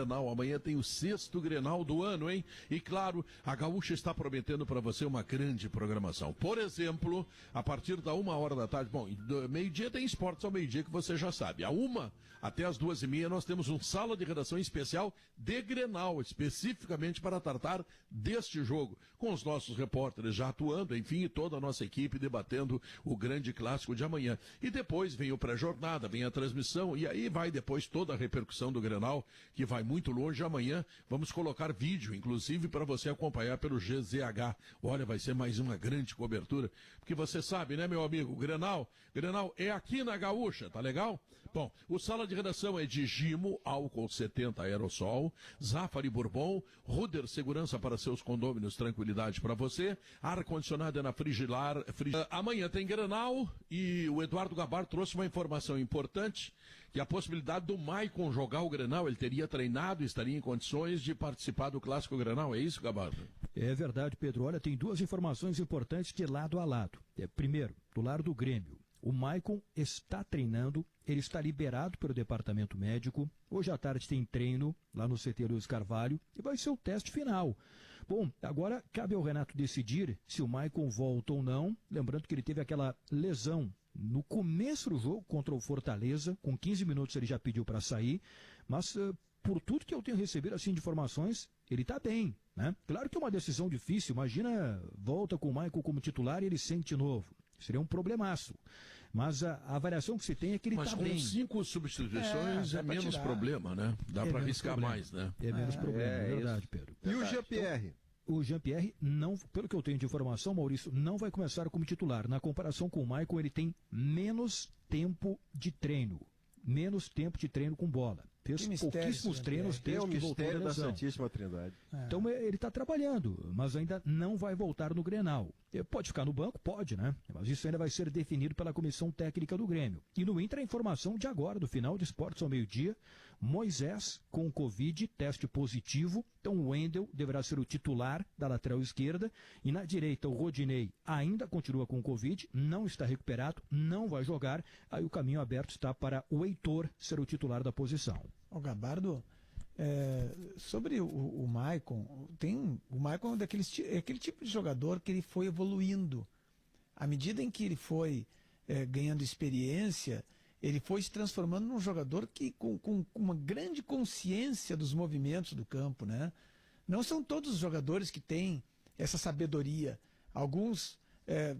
Grenal. Amanhã tem o 6º Grenal do ano, hein? E claro, a Gaúcha está prometendo para você uma grande programação. Por exemplo, a partir da 1h da tarde, bom, meio-dia tem esportes ao meio-dia que você já sabe. A 1 até as 2h30 nós temos um sala de redação especial de Grenal, especificamente para tratar deste jogo, com os nossos repórteres já atuando, enfim, e toda a nossa equipe debatendo o grande clássico de amanhã. E depois vem o pré-jornada, vem a transmissão, e aí vai depois toda a repercussão do Grenal, que vai muito longe. Amanhã vamos colocar vídeo, inclusive para você acompanhar pelo GZH. Olha, vai ser mais uma grande cobertura, porque você sabe, né, meu amigo, o Grenal é aqui na Gaúcha, tá legal? Bom, o sala de redação é de Gimo, álcool 70 aerossol, Zafari Bourbon, Ruder Segurança para seus condôminos, tranquilidade para você, ar-condicionado é na Frigilar. Amanhã tem Grenal e o Eduardo Gabar trouxe uma informação importante, que a possibilidade do Maicon jogar o Grenal, ele teria treinado, estaria em condições de participar do Clássico Grenal, é isso, Gabar? É verdade, Pedro. Olha, tem duas informações importantes de lado a lado. Primeiro, do lado do Grêmio. O Maicon está treinando, ele está liberado pelo departamento médico. Hoje à tarde tem treino lá no CT Luiz Carvalho e vai ser o teste final. Bom, agora cabe ao Renato decidir se o Maicon volta ou não. Lembrando que ele teve aquela lesão no começo do jogo contra o Fortaleza. Com 15 minutos ele já pediu para sair, mas por tudo que eu tenho recebido assim de informações, ele está bem, né? Claro que é uma decisão difícil. Imagina, volta com o Maicon como titular e ele sente novo. Seria um problemaço. Mas a avaliação que se tem é que ele está bem. Mas com 5 substituições é menos problema, né? Dá para arriscar problema. Mais, né? É menos problema, é verdade, isso. Pedro. E o Jean-Pierre? Então, o Jean-Pierre, não, pelo que eu tenho de informação, Maurício, não vai começar como titular. Na comparação com o Maicon, ele tem menos tempo de treino. Menos tempo de treino com bola. Fez pouquíssimos treinos desde que voltou da lesão. Da Santíssima Trindade. Então ele está trabalhando, mas ainda não vai voltar no Grenal. Pode ficar no banco? Pode, né? Mas isso ainda vai ser definido pela comissão técnica do Grêmio. E no Inter a informação de agora, do final de Esportes ao meio-dia, Moisés com Covid, teste positivo. Então o Wendel deverá ser o titular da lateral esquerda. E na direita o Rodinei ainda continua com Covid, não está recuperado, não vai jogar. Aí o caminho aberto está para o Heitor ser o titular da posição. O Gabardo, sobre o Maicon, o Maicon é aquele tipo de jogador que ele foi evoluindo. À medida em que ele foi ganhando experiência, ele foi se transformando num jogador que com uma grande consciência dos movimentos do campo, né? Não são todos os jogadores que têm essa sabedoria. Alguns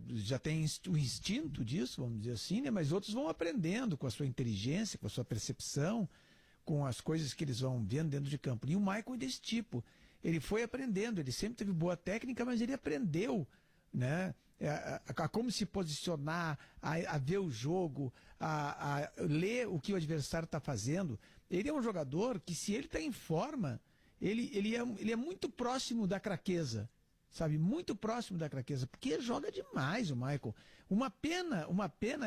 já têm o instinto disso, vamos dizer assim, né? Mas outros vão aprendendo com a sua inteligência, com a sua percepção, com as coisas que eles vão vendo dentro de campo. E o Maicon é desse tipo. Ele foi aprendendo, ele sempre teve boa técnica, mas ele aprendeu, né, a como se posicionar, a ver o jogo, a ler o que o adversário está fazendo. Ele é um jogador que, se ele está em forma, ele é muito próximo da craqueza. Sabe, muito próximo da craqueza, porque joga demais o Maicon. Uma pena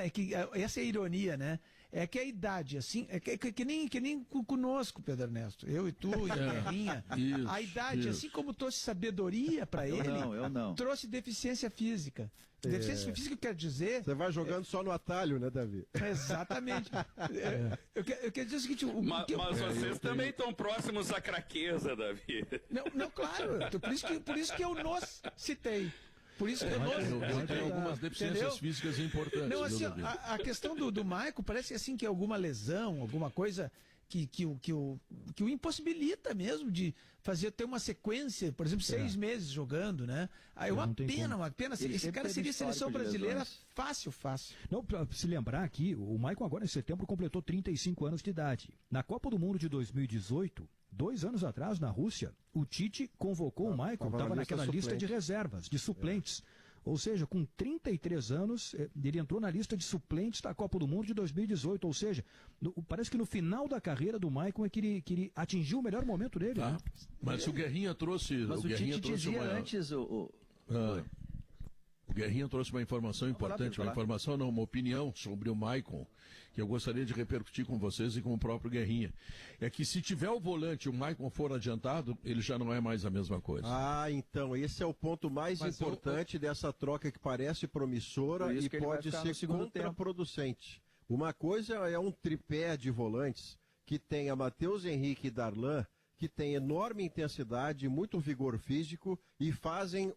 é que, essa é a ironia, né? É que a idade, assim, que nem conosco, Pedro Ernesto, eu e tu, e a Guerrinha, a idade, assim como trouxe sabedoria para ele, eu não. trouxe deficiência física. Deficiência física quer dizer... Você vai jogando só no atalho, né, Davi? Exatamente. Eu quero dizer o seguinte... Mas vocês também estão próximos à craqueza, Davi. Não, claro. Por isso que eu nos citei. Por isso que eu tenho algumas deficiências físicas importantes. Não, assim, a questão do Maicon parece assim que é alguma lesão, alguma coisa que o impossibilita mesmo de ter uma sequência, por exemplo, 6 meses jogando, né? Aí uma pena. Esse cara seria seleção brasileira fácil. Não, pra se lembrar aqui, o Maicon agora em setembro completou 35 anos de idade. Na Copa do Mundo de 2018, 2 anos atrás, na Rússia, o Tite convocou o Maicon, estava naquela lista de reservas, de suplentes. Ou seja, com 33 anos, ele entrou na lista de suplentes da Copa do Mundo de 2018. Ou seja, parece que no final da carreira do Maicon é que ele atingiu o melhor momento dele. Tá. Né? Mas o Guerrinha trouxe... Mas o Tite dizia antes... O Guerrinha trouxe uma informação importante, uma opinião sobre o Maicon, que eu gostaria de repercutir com vocês e com o próprio Guerrinha. É que se tiver o volante e o Maicon for adiantado, ele já não é mais a mesma coisa. Então, esse é o ponto mais importante dessa troca que parece promissora e pode ser contraproducente. Uma coisa é um tripé de volantes que tenha Matheus Henrique e Darlan, que têm enorme intensidade, muito vigor físico e fazem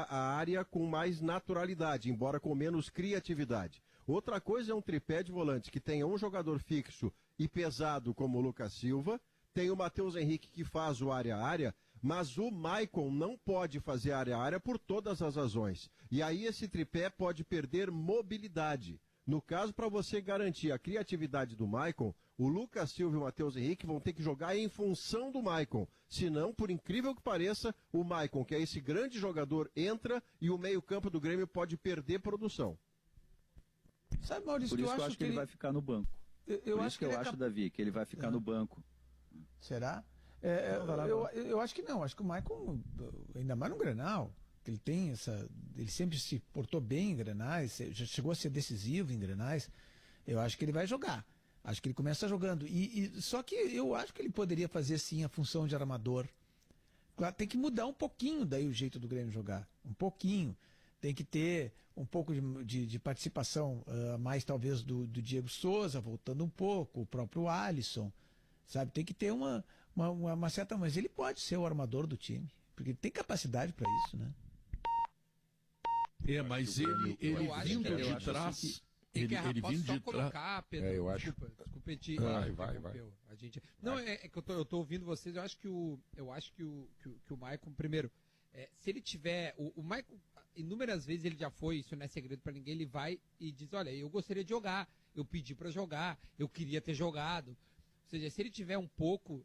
a área com mais naturalidade, embora com menos criatividade. Outra coisa é um tripé de volantes que tenha um jogador fixo e pesado como o Lucas Silva, tem o Matheus Henrique que faz o área-área, mas o Maicon não pode fazer área-área por todas as razões. E aí esse tripé pode perder mobilidade. No caso, para você garantir a criatividade do Maicon, o Lucas Silva e o Matheus Henrique vão ter que jogar em função do Maicon. Senão, por incrível que pareça, o Maicon, que é esse grande jogador, entra e o meio-campo do Grêmio pode perder produção. Sabe, Maurício, por isso que eu acho que ele vai ficar no banco. Por isso que eu acho, Davi, que ele vai ficar no banco. Será? Eu acho que não. Acho que o Maicon, ainda mais no Grenal, ele tem essa. Ele sempre se portou bem em Grenais, já chegou a ser decisivo em Grenais. Eu acho que ele vai jogar. Acho que ele começa jogando. Só que eu acho que ele poderia fazer sim a função de armador. Tem que mudar um pouquinho daí o jeito do Grêmio jogar. Um pouquinho. Tem que ter um pouco de participação mais talvez do Diego Souza, voltando um pouco, o próprio Alisson. Sabe? Tem que ter uma certa. Mas ele pode ser o armador do time. Porque ele tem capacidade para isso, né? Mas ele vindo de trás. Ele vindo de colocar, Pedro. Eu acho. Desculpa te. Vai. A gente... Não, é que eu tô ouvindo vocês. Eu acho que o Maicon, primeiro, se ele tiver. O Maicon, inúmeras vezes ele já foi, isso não é segredo para ninguém, ele vai e diz: olha, eu gostaria de jogar, eu pedi para jogar, eu queria ter jogado. Ou seja, se ele tiver um pouco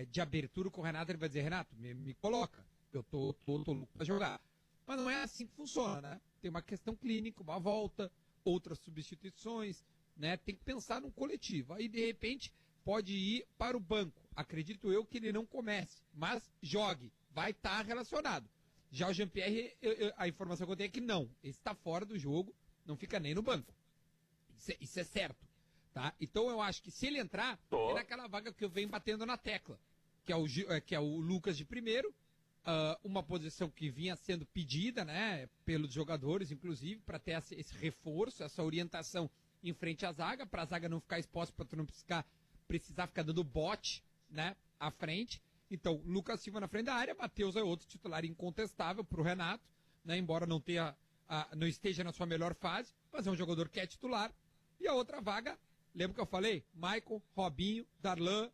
de abertura com o Renato, ele vai dizer: Renato, me coloca, eu tô louco para jogar. Mas não é assim que funciona, né? Tem uma questão clínica, uma volta, outras substituições, né? Tem que pensar num coletivo. Aí, de repente, pode ir para o banco. Acredito eu que ele não comece, mas jogue. Vai estar relacionado. Já o Jean-Pierre, a informação que eu tenho é que não. Ele está fora do jogo, não fica nem no banco. Isso é certo. Tá? Então eu acho que se ele entrar, é naquela vaga que eu venho batendo na tecla. Que é o Lucas de primeiro. Uma posição que vinha sendo pedida, né, pelos jogadores, inclusive, para ter esse reforço, essa orientação em frente à zaga, para a zaga não ficar exposta, para tu não precisar ficar dando bote, né, à frente. Então, Lucas Silva na frente da área, Matheus é outro titular incontestável para o Renato, né, embora não esteja na sua melhor fase, mas é um jogador que é titular. E a outra vaga, lembra que eu falei? Maicon, Robinho, Darlan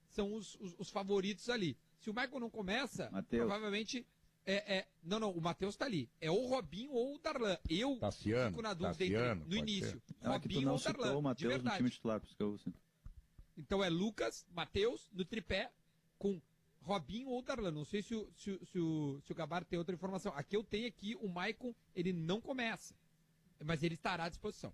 são os favoritos ali. Se o Maicon não começa, Mateus. Provavelmente Não, o Matheus tá ali. É ou o Robinho ou o Darlan. Eu fico na dúvida no início. Não, Robinho ou Darlan. O Matheus no time titular, por isso que eu sinto. Então é Lucas, Matheus, no tripé, com Robinho ou Darlan. Não sei se o Gabar tem outra informação. Aqui eu tenho o Maicon, ele não começa. Mas ele estará à disposição.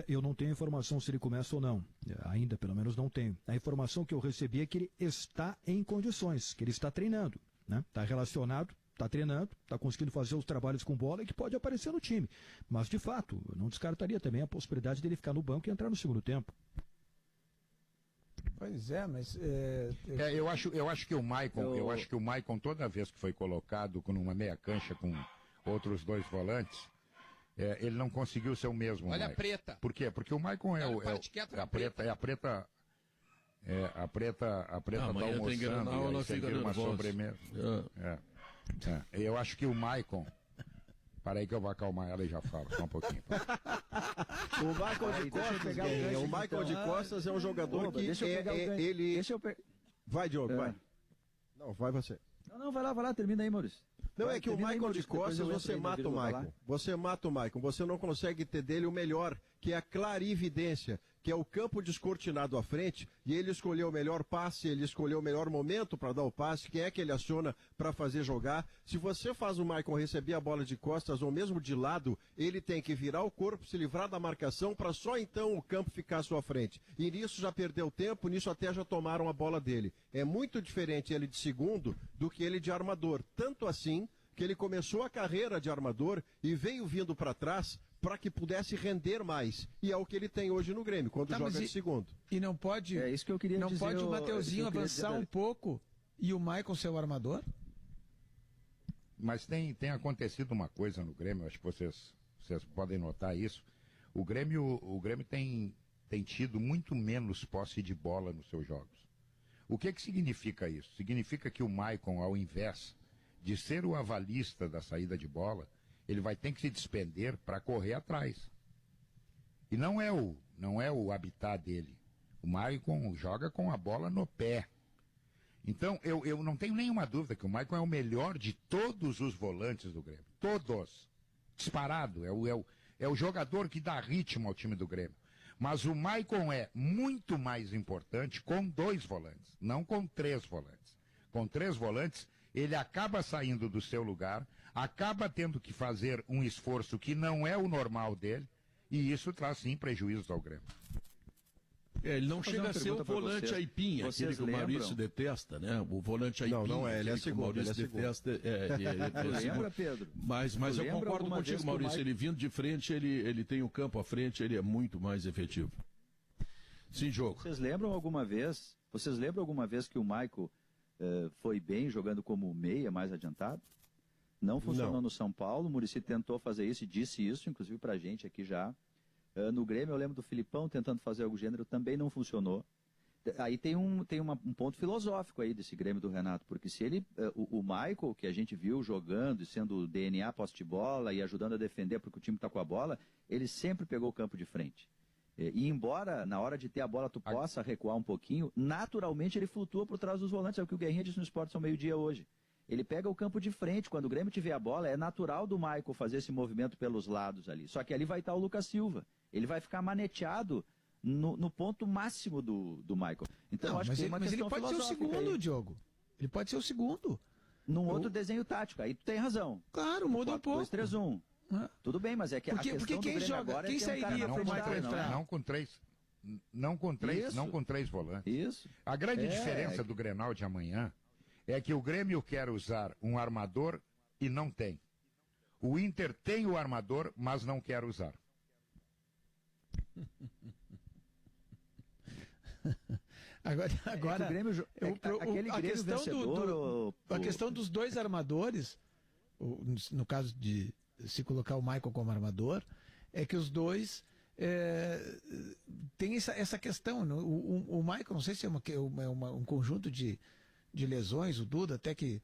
Eu não tenho informação se ele começa ou não. Ainda, pelo menos, não tenho. A informação que eu recebi é que ele está em condições, que ele está treinando, né? Está relacionado, está treinando, está conseguindo fazer os trabalhos com bola e que pode aparecer no time. Mas, de fato, eu não descartaria também a possibilidade dele ficar no banco e entrar no segundo tempo. Pois é, mas... Eu acho que o Maicon, toda vez que foi colocado numa meia cancha com outros dois volantes, ele não conseguiu ser o mesmo. Olha Maicon. A preta. Por quê? Porque o Maicon a preta tá almoçando e aí serviu uma sobremesa. Eu acho que o Maicon... Para aí que eu vou acalmar ela e já falo, só um pouquinho. O Michael de Costas, o Michael de Costas é um jogador que ele... Vai, Diogo, vai. Não, vai você. Não, vai lá, termina aí, Maurício. Não, é que o Michael de Costas, você mata o Maicon. Você mata o Maicon. Você não consegue ter dele o melhor, que é a clarividência, que é o campo descortinado à frente, e ele escolheu o melhor passe, ele escolheu o melhor momento para dar o passe, quem é que ele aciona para fazer jogar. Se você faz o Maicon receber a bola de costas ou mesmo de lado, ele tem que virar o corpo, se livrar da marcação, para só então o campo ficar à sua frente. E nisso já perdeu tempo, nisso até já tomaram a bola dele. É muito diferente ele de segundo do que ele de armador. Tanto assim que ele começou a carreira de armador e veio vindo para trás para que pudesse render mais. E é o que ele tem hoje no Grêmio, quando joga de segundo. E não pode... É isso que eu queria dizer. Não pode o Mateuzinho avançar um pouco e o Maicon ser o armador? Mas tem acontecido uma coisa no Grêmio, acho que vocês podem notar isso. O Grêmio tem tem tido muito menos posse de bola nos seus jogos. O que significa isso? Significa que o Maicon, ao invés de ser o avalista da saída de bola, ele vai ter que se despender para correr atrás. E não é o habitat dele. O Maicon joga com a bola no pé. Então, eu não tenho nenhuma dúvida que o Maicon é o melhor de todos os volantes do Grêmio. Todos. Disparado. É o jogador que dá ritmo ao time do Grêmio. Mas o Maicon é muito mais importante com 2 volantes, não com 3 volantes. Com 3 volantes, ele acaba saindo do seu lugar, acaba tendo que fazer um esforço que não é o normal dele, e isso traz sim prejuízos ao Grêmio. Ele não chega a ser o volante aipinha, aquele que o Maurício detesta, né? O volante aipinha. Não é, ele é segundo. O Maurício detesta. Lembra, Pedro? Mas eu concordo contigo, Maurício. Ele vindo de frente, ele tem o campo à frente, ele é muito mais efetivo. Sim, jogo. Vocês lembram alguma vez que o Maico foi bem jogando como meia mais adiantado? Não funcionou no São Paulo, o Muricy tentou fazer isso e disse isso, inclusive pra gente aqui já. No Grêmio, eu lembro do Filipão tentando fazer algo do gênero, também não funcionou. Aí tem um ponto filosófico aí desse Grêmio do Renato, porque se ele, o Michael, que a gente viu jogando e sendo o DNA posse de bola e ajudando a defender porque o time está com a bola, ele sempre pegou o campo de frente. E embora na hora de ter a bola tu possa recuar um pouquinho, naturalmente ele flutua por trás dos volantes, é o que o Guerrinha disse no Esportes ao meio-dia hoje. Ele pega o campo de frente, quando o Grêmio tiver a bola, é natural do Michael fazer esse movimento pelos lados ali. Só que ali vai estar o Lucas Silva. Ele vai ficar maneteado no ponto máximo do Michael. Então, não, acho que tem uma questão filosófica. Mas ele pode ser o segundo, aí. Diogo. Ele pode ser o segundo. Num outro desenho tático. Aí tu tem razão. Claro, muda um pouco. 2-3-1. Tudo bem, mas é que porque, a questão quem do joga, agora quem sairia para o Michael entrar? Não com três volantes. Isso. A grande diferença do Grenal de amanhã é que o Grêmio quer usar um armador e não tem. O Inter tem o armador, mas não quer usar. Agora o Grêmio, aquele a Grêmio questão vencedor, a questão dos 2 armadores, no caso de se colocar o Michael como armador, é que os 2 tem essa questão. O Michael, não sei se é um conjunto de lesões, o Duda até que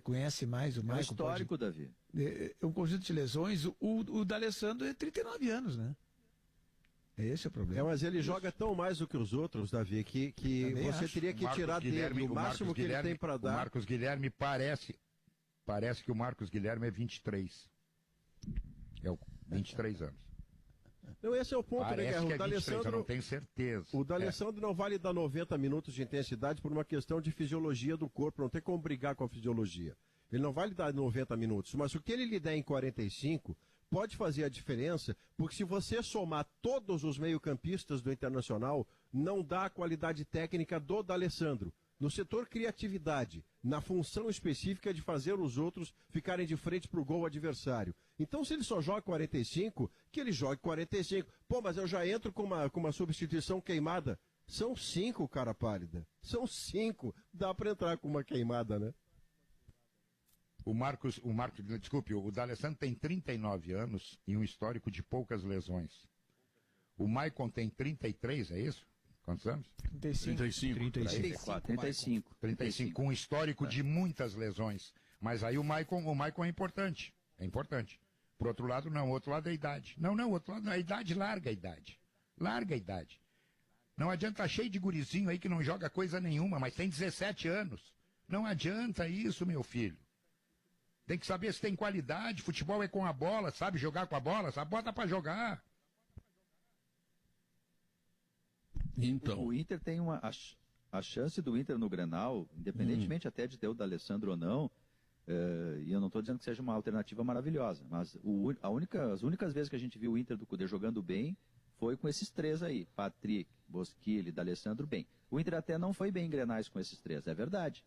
conhece mais o Michael. É histórico, Davi. É um conjunto de lesões. O D'Alessandro é 39 anos, né? Esse é o problema. Mas ele joga tão mais do que os outros, Davi, que você teria que tirar dele o máximo que ele tem para dar. O Marcos Guilherme parece que o Marcos Guilherme é 23. É 23 anos. Não, esse é o ponto, parece, né, Guerra? que é 23, eu não tenho certeza. O D'Alessandro não vale dar 90 minutos de intensidade por uma questão de fisiologia do corpo, não tem como brigar com a fisiologia. Ele não vai lhe dar 90 minutos, mas o que ele lhe der em 45 pode fazer a diferença, porque se você somar todos os meio-campistas do Internacional, não dá a qualidade técnica do D'Alessandro. No setor criatividade, na função específica de fazer os outros ficarem de frente para o gol adversário. Então, se ele só joga 45, que ele jogue 45. Pô, mas eu já entro com uma substituição queimada. São 5, cara pálida. São 5. Dá para entrar com uma queimada, né? O D'Alessandro tem 39 anos e um histórico de poucas lesões. O Maicon tem 33, é isso? Quantos anos? 35. Com um histórico de muitas lesões. Mas aí o Maicon é importante. É importante. Por outro lado, não. O outro lado é a idade. Não, o outro lado é a idade, larga a idade. Larga a idade. Não adianta, tá cheio de gurizinho aí que não joga coisa nenhuma, mas tem 17 anos. Não adianta isso, meu filho. Tem que saber se tem qualidade. Futebol é com a bola, sabe jogar com a bola, sabe? Bota pra jogar. Então. O Inter tem a chance do Inter no Grenal, independentemente até de ter o D'Alessandro ou não, e eu não estou dizendo que seja uma alternativa maravilhosa, mas as únicas vezes que a gente viu o Inter do Cudê jogando bem foi com esses 3 aí, Patrick, Bosquilha, D'Alessandro, bem. O Inter até não foi bem em Grenais com esses 3, é verdade.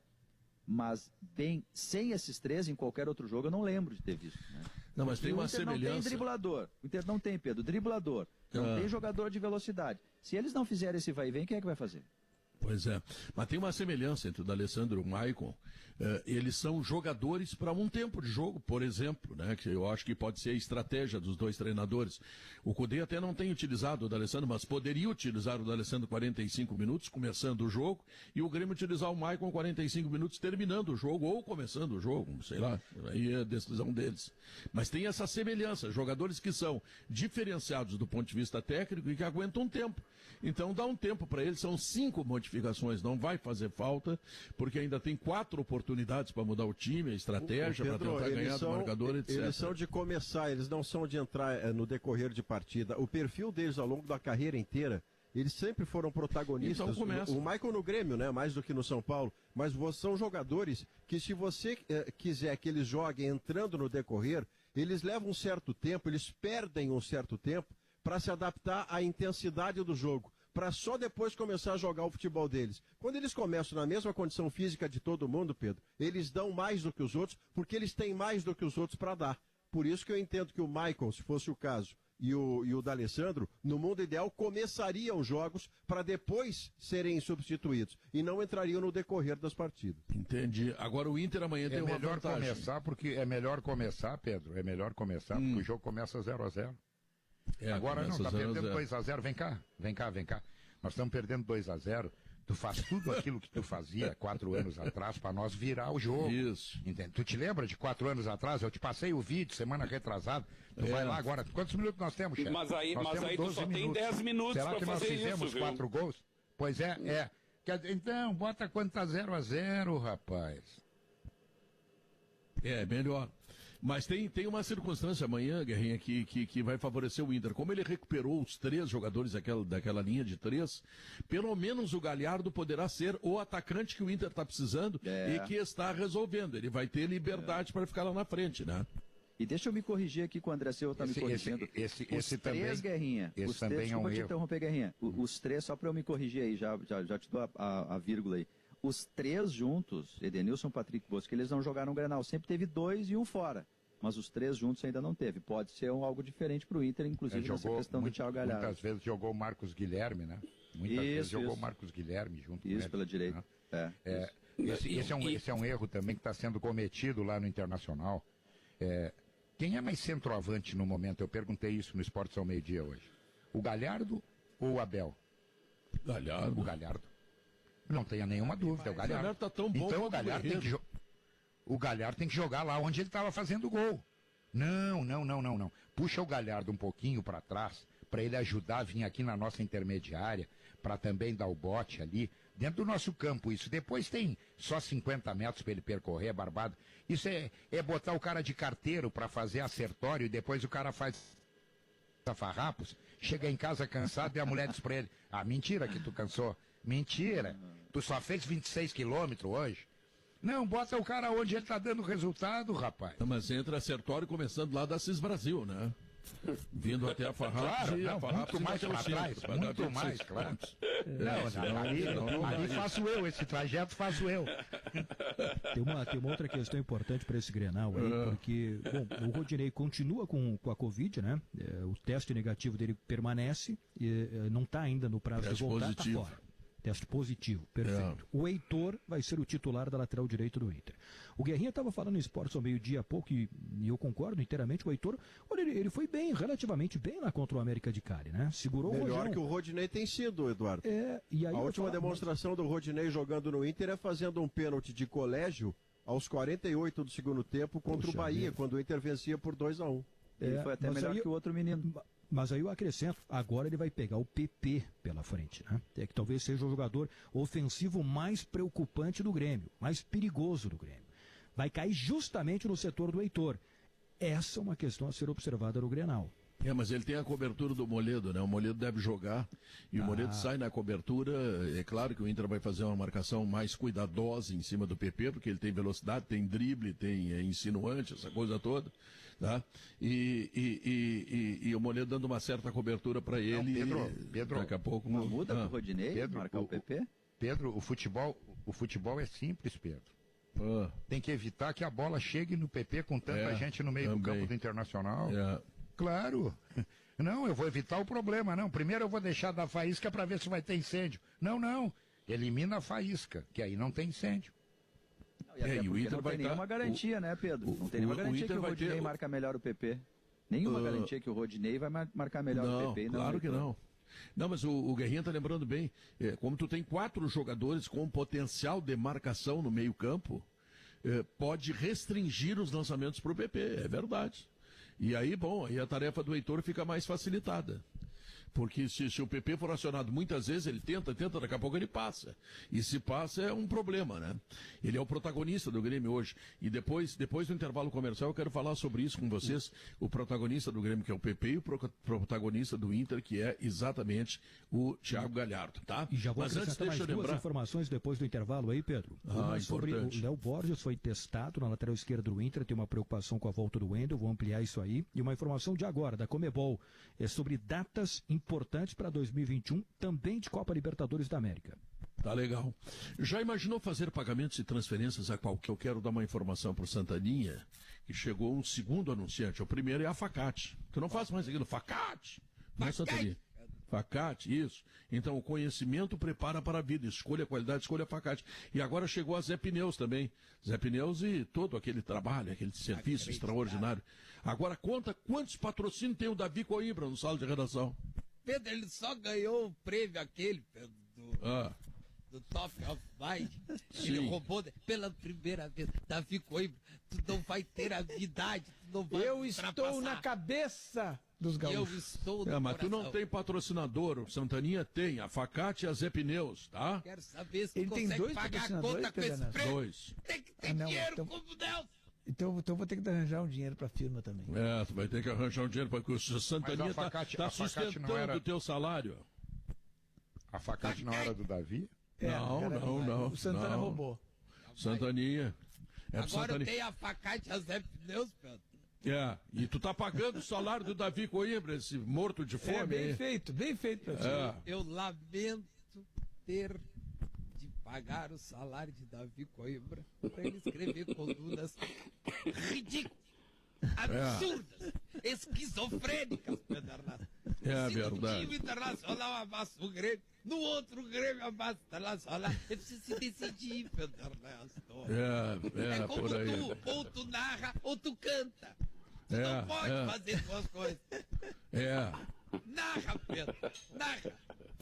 Mas bem, sem esses 3, em qualquer outro jogo, eu não lembro de ter visto. Né? Não, mas tem uma semelhança. Não tem driblador. O Inter não tem, Pedro, driblador. Não tem jogador de velocidade. Se eles não fizerem esse vai e vem, quem é que vai fazer? Pois é, mas tem uma semelhança entre o D'Alessandro e o Maicon. Eles são jogadores para um tempo de jogo, por exemplo, né, que eu acho que pode ser a estratégia dos dois treinadores. O Cudê até não tem utilizado o D'Alessandro, mas poderia utilizar o D'Alessandro 45 minutos, começando o jogo, e o Grêmio utilizar o Maicon 45 minutos, terminando o jogo, ou começando o jogo, sei lá, aí é a decisão deles. Mas tem essa semelhança, jogadores que são diferenciados do ponto de vista técnico e que aguentam um tempo. Então dá um tempo para eles, são 5 modificações, não vai fazer falta, porque ainda tem 4 oportunidades para mudar o time, a estratégia, para tentar ganhar do marcador, etc. Eles são de começar, eles não são de entrar no decorrer de partida. O perfil deles ao longo da carreira inteira, eles sempre foram protagonistas. Então começa. O Maicon no Grêmio, né, mais do que no São Paulo, mas são jogadores que, se você quiser que eles joguem entrando no decorrer, eles levam um certo tempo, eles perdem um certo tempo para se adaptar à intensidade do jogo, para só depois começar a jogar o futebol deles. Quando eles começam na mesma condição física de todo mundo, Pedro, eles dão mais do que os outros, porque eles têm mais do que os outros para dar. Por isso que eu entendo que o Maicon, se fosse o caso, e o D'Alessandro, no mundo ideal, começariam jogos para depois serem substituídos e não entrariam no decorrer das partidas. Entendi. Agora o Inter amanhã tem uma vantagem. É melhor começar, Pedro, porque o jogo começa 0-0. Agora não, tá perdendo 2-0. Vem cá. Nós estamos perdendo 2-0. Tu faz tudo aquilo que tu fazia 4 anos atrás para nós virar o jogo. Isso. Entende? Tu te lembra de 4 anos atrás? Eu te passei o vídeo semana retrasada. Tu vai lá agora. Quantos minutos nós temos, chefe? Mas aí tu só tem 10 minutos para fazer isso. Será que nós fizemos 4 gols? Pois é. Então, bota quando tá 0-0, rapaz. É, melhor. Mas tem uma circunstância amanhã, Guerrinha, que vai favorecer o Inter. Como ele recuperou os 3 jogadores daquela linha de 3, pelo menos o Galhardo poderá ser o atacante que o Inter está precisando e que está resolvendo. Ele vai ter liberdade para ficar lá na frente, né? E deixa eu me corrigir aqui com o André Silva está me corrigindo. Esse 3, também, Guerrinha. Esse também é um erro. Desculpa te interromper, Guerrinha. Os 3, só para eu me corrigir aí, já te dou a vírgula aí. Os 3 juntos, Edenilson, Patrick Bosco, eles não jogaram o Grenal. Sempre teve 2 e um fora. Mas os 3 juntos ainda não teve. Pode ser algo diferente para o Inter, inclusive nessa questão do Thiago Galhardo. Muitas vezes jogou o Marcos Guilherme, né? Muitas vezes jogou o Marcos Guilherme junto com ele. Isso, pela direita. Né? Esse é um erro também que está sendo cometido lá no Internacional. Quem é mais centroavante no momento? Eu perguntei isso no Esportes ao Meio-Dia hoje. O Galhardo ou o Abel? Galhardo. O Galhardo. Não tenha nenhuma dúvida, é o Galhardo. O Galhardo tá tão bom então o Galhardo tem que jogar lá onde ele estava fazendo gol. Não. Puxa o Galhardo um pouquinho para trás, para ele ajudar a vir aqui na nossa intermediária, para também dar o bote ali, dentro do nosso campo. Isso depois tem só 50 metros para ele percorrer, barbado. Isso é botar o cara de carteiro para fazer acertório e depois o cara faz farrapos, chega em casa cansado e a mulher diz para ele: mentira que tu cansou. Mentira. Tu só fez 26 quilômetros hoje. Não, bota o cara onde ele tá dando resultado, rapaz. Mas entra acertório começando lá da CIS Brasil, né? Vindo até a Farrapos. Claro, muito mais para trás, muito mais, claro. Ali faço eu, esse trajeto faço eu. Tem uma outra questão importante para esse Grenal aí, porque, bom, o Rodinei continua com a Covid, né? O teste negativo dele permanece, não está ainda no prazo de voltar, está fora. Teste positivo, perfeito. O Heitor vai ser o titular da lateral direito do Inter. O Guerrinha estava falando em Esportes ao meio-dia há pouco, e eu concordo inteiramente com o Heitor. Olha, ele foi bem, relativamente bem lá contra o América de Cali, né? Segurou o melhor que o Rodinei tem sido, Eduardo. E aí a última demonstração do Rodinei jogando no Inter é fazendo um pênalti de colégio aos 48 do segundo tempo contra o Bahia, quando o Inter vencia por 2-1. Ele foi até melhor que o outro menino. Mas aí eu acrescento, agora ele vai pegar o PP pela frente, né? Que talvez seja o jogador ofensivo mais preocupante do Grêmio, mais perigoso do Grêmio. Vai cair justamente no setor do Heitor. Essa é uma questão a ser observada no Grenal. Mas ele tem a cobertura do Moledo, né? O Moledo deve jogar e o Moledo sai na cobertura. É claro que o Inter vai fazer uma marcação mais cuidadosa em cima do PP, porque ele tem velocidade, tem drible, tem insinuante, essa coisa toda. Tá? E o Moledo dando uma certa cobertura para ele. Não, Pedro, daqui a pouco muda pro Rodinei, marcar o PP? Pedro, o futebol é simples, Pedro. Tem que evitar que a bola chegue no PP com tanta gente no meio do campo do Internacional. Claro. Não, eu vou evitar o problema, não. Primeiro eu vou deixar da faísca para ver se vai ter incêndio. Não. Elimina a faísca, que aí não tem incêndio. E o Inter não tem nenhuma garantia, né, Pedro? Não tem nenhuma garantia que o Rodinei marca melhor o PP. Nenhuma garantia que o Rodinei vai marcar melhor o PP. Claro que não. Não, mas o Guerrinha está lembrando bem, como tu tem 4 jogadores com potencial de marcação no meio campo, pode restringir os lançamentos para o PP, é verdade. E aí, bom, aí a tarefa do Heitor fica mais facilitada. Porque se o PP for acionado muitas vezes, ele tenta, daqui a pouco ele passa. E se passa é um problema, né? Ele é o protagonista do Grêmio hoje. E depois do intervalo comercial, eu quero falar sobre isso com vocês. O protagonista do Grêmio, que é o PP, e o protagonista do Inter, que é exatamente o Thiago Galhardo, tá? E já vou Mas antes, acrescentar mais duas informações depois do intervalo aí, Pedro. Uma sobre o Léo Borges, foi testado na lateral esquerda do Inter, tem uma preocupação com a volta do Wendel, vou ampliar isso aí. E uma informação de agora, da Comebol, é sobre datas importantes para 2021, também de Copa Libertadores da América. Tá legal. Já imaginou fazer pagamentos e transferências a qualquer? Eu quero dar uma informação para o Santaninha, que chegou um segundo anunciante. O primeiro é a Facate. Tu não faz mais aquilo, Facate! Não é Santaninha. Facate, isso. Então, o conhecimento prepara para a vida. Escolha a qualidade, escolha a Facate. E agora chegou a Zé Pneus também. Zé Pneus e todo aquele trabalho, aquele serviço extraordinário. Agora, conta quantos patrocínios tem o Davi Coimbra no sala de redação. Pedro, ele só ganhou o prêmio aquele, Pedro, do Top of Mind. Ele roubou pela primeira vez. Davi Coimbra, tu não vai ter habilidade, tu não vai Eu estou na cabeça dos gaúchos. Eu estou no mas tu não tem patrocinador, o Santaninha tem, a Facate e a Zé Pneus, tá? Quero saber se Ele tu tem consegue dois pagar a patrocinadores, conta com esse prêmio. 2. Tem que ter dinheiro como Deus. Então vou ter que arranjar um dinheiro para a firma também. Tu vai ter que arranjar um dinheiro, porque o Santaninha está sustentando o teu salário. A Facate não era do Davi? Não. O Santana roubou. Santaninha. Agora tem a Facate e a Zé Pneus, Pedro. E tu tá pagando o salário do Davi Coimbra, esse morto de fome. Bem feito pra ti. Eu lamento ter de pagar o salário de Davi Coimbra para ele escrever colunas ridículas, absurdas, esquizofrênicas, Pedro Arnaldo. Verdade. No time internacional amassa o Grêmio, no outro Grêmio amassa o internacional. Ele precisa se decidir, Pedro Ernesto. É como por aí. ou tu narra ou tu canta. Tu não pode fazer duas coisas. Narra, Pedro, narra.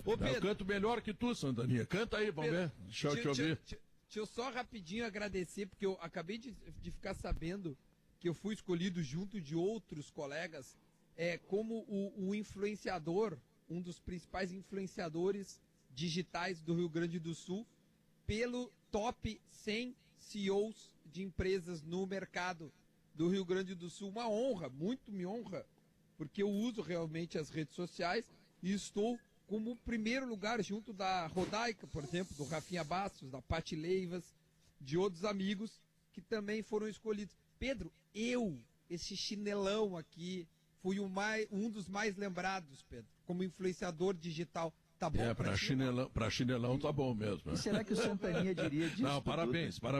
Ô, Pedro, eu canto melhor que tu, Santaninha. Canta aí, vamos ver. Deixa eu te ouvir. Deixa eu só rapidinho agradecer, porque eu acabei de ficar sabendo que eu fui escolhido junto de outros colegas como o influenciador, um dos principais influenciadores digitais do Rio Grande do Sul, pelo top 100 CEOs de empresas no mercado do Rio Grande do Sul. Uma honra, muito me honra, porque eu uso realmente as redes sociais e estou como primeiro lugar junto da Rodaica, por exemplo, do Rafinha Bastos, da Pati Leivas, de outros amigos que também foram escolhidos. Pedro, esse chinelão aqui, fui um dos mais lembrados, Pedro, como influenciador digital. Tá bom? Pra chinelão tá bom mesmo. E será que o Santaninha diria disso? Não, parabéns. Será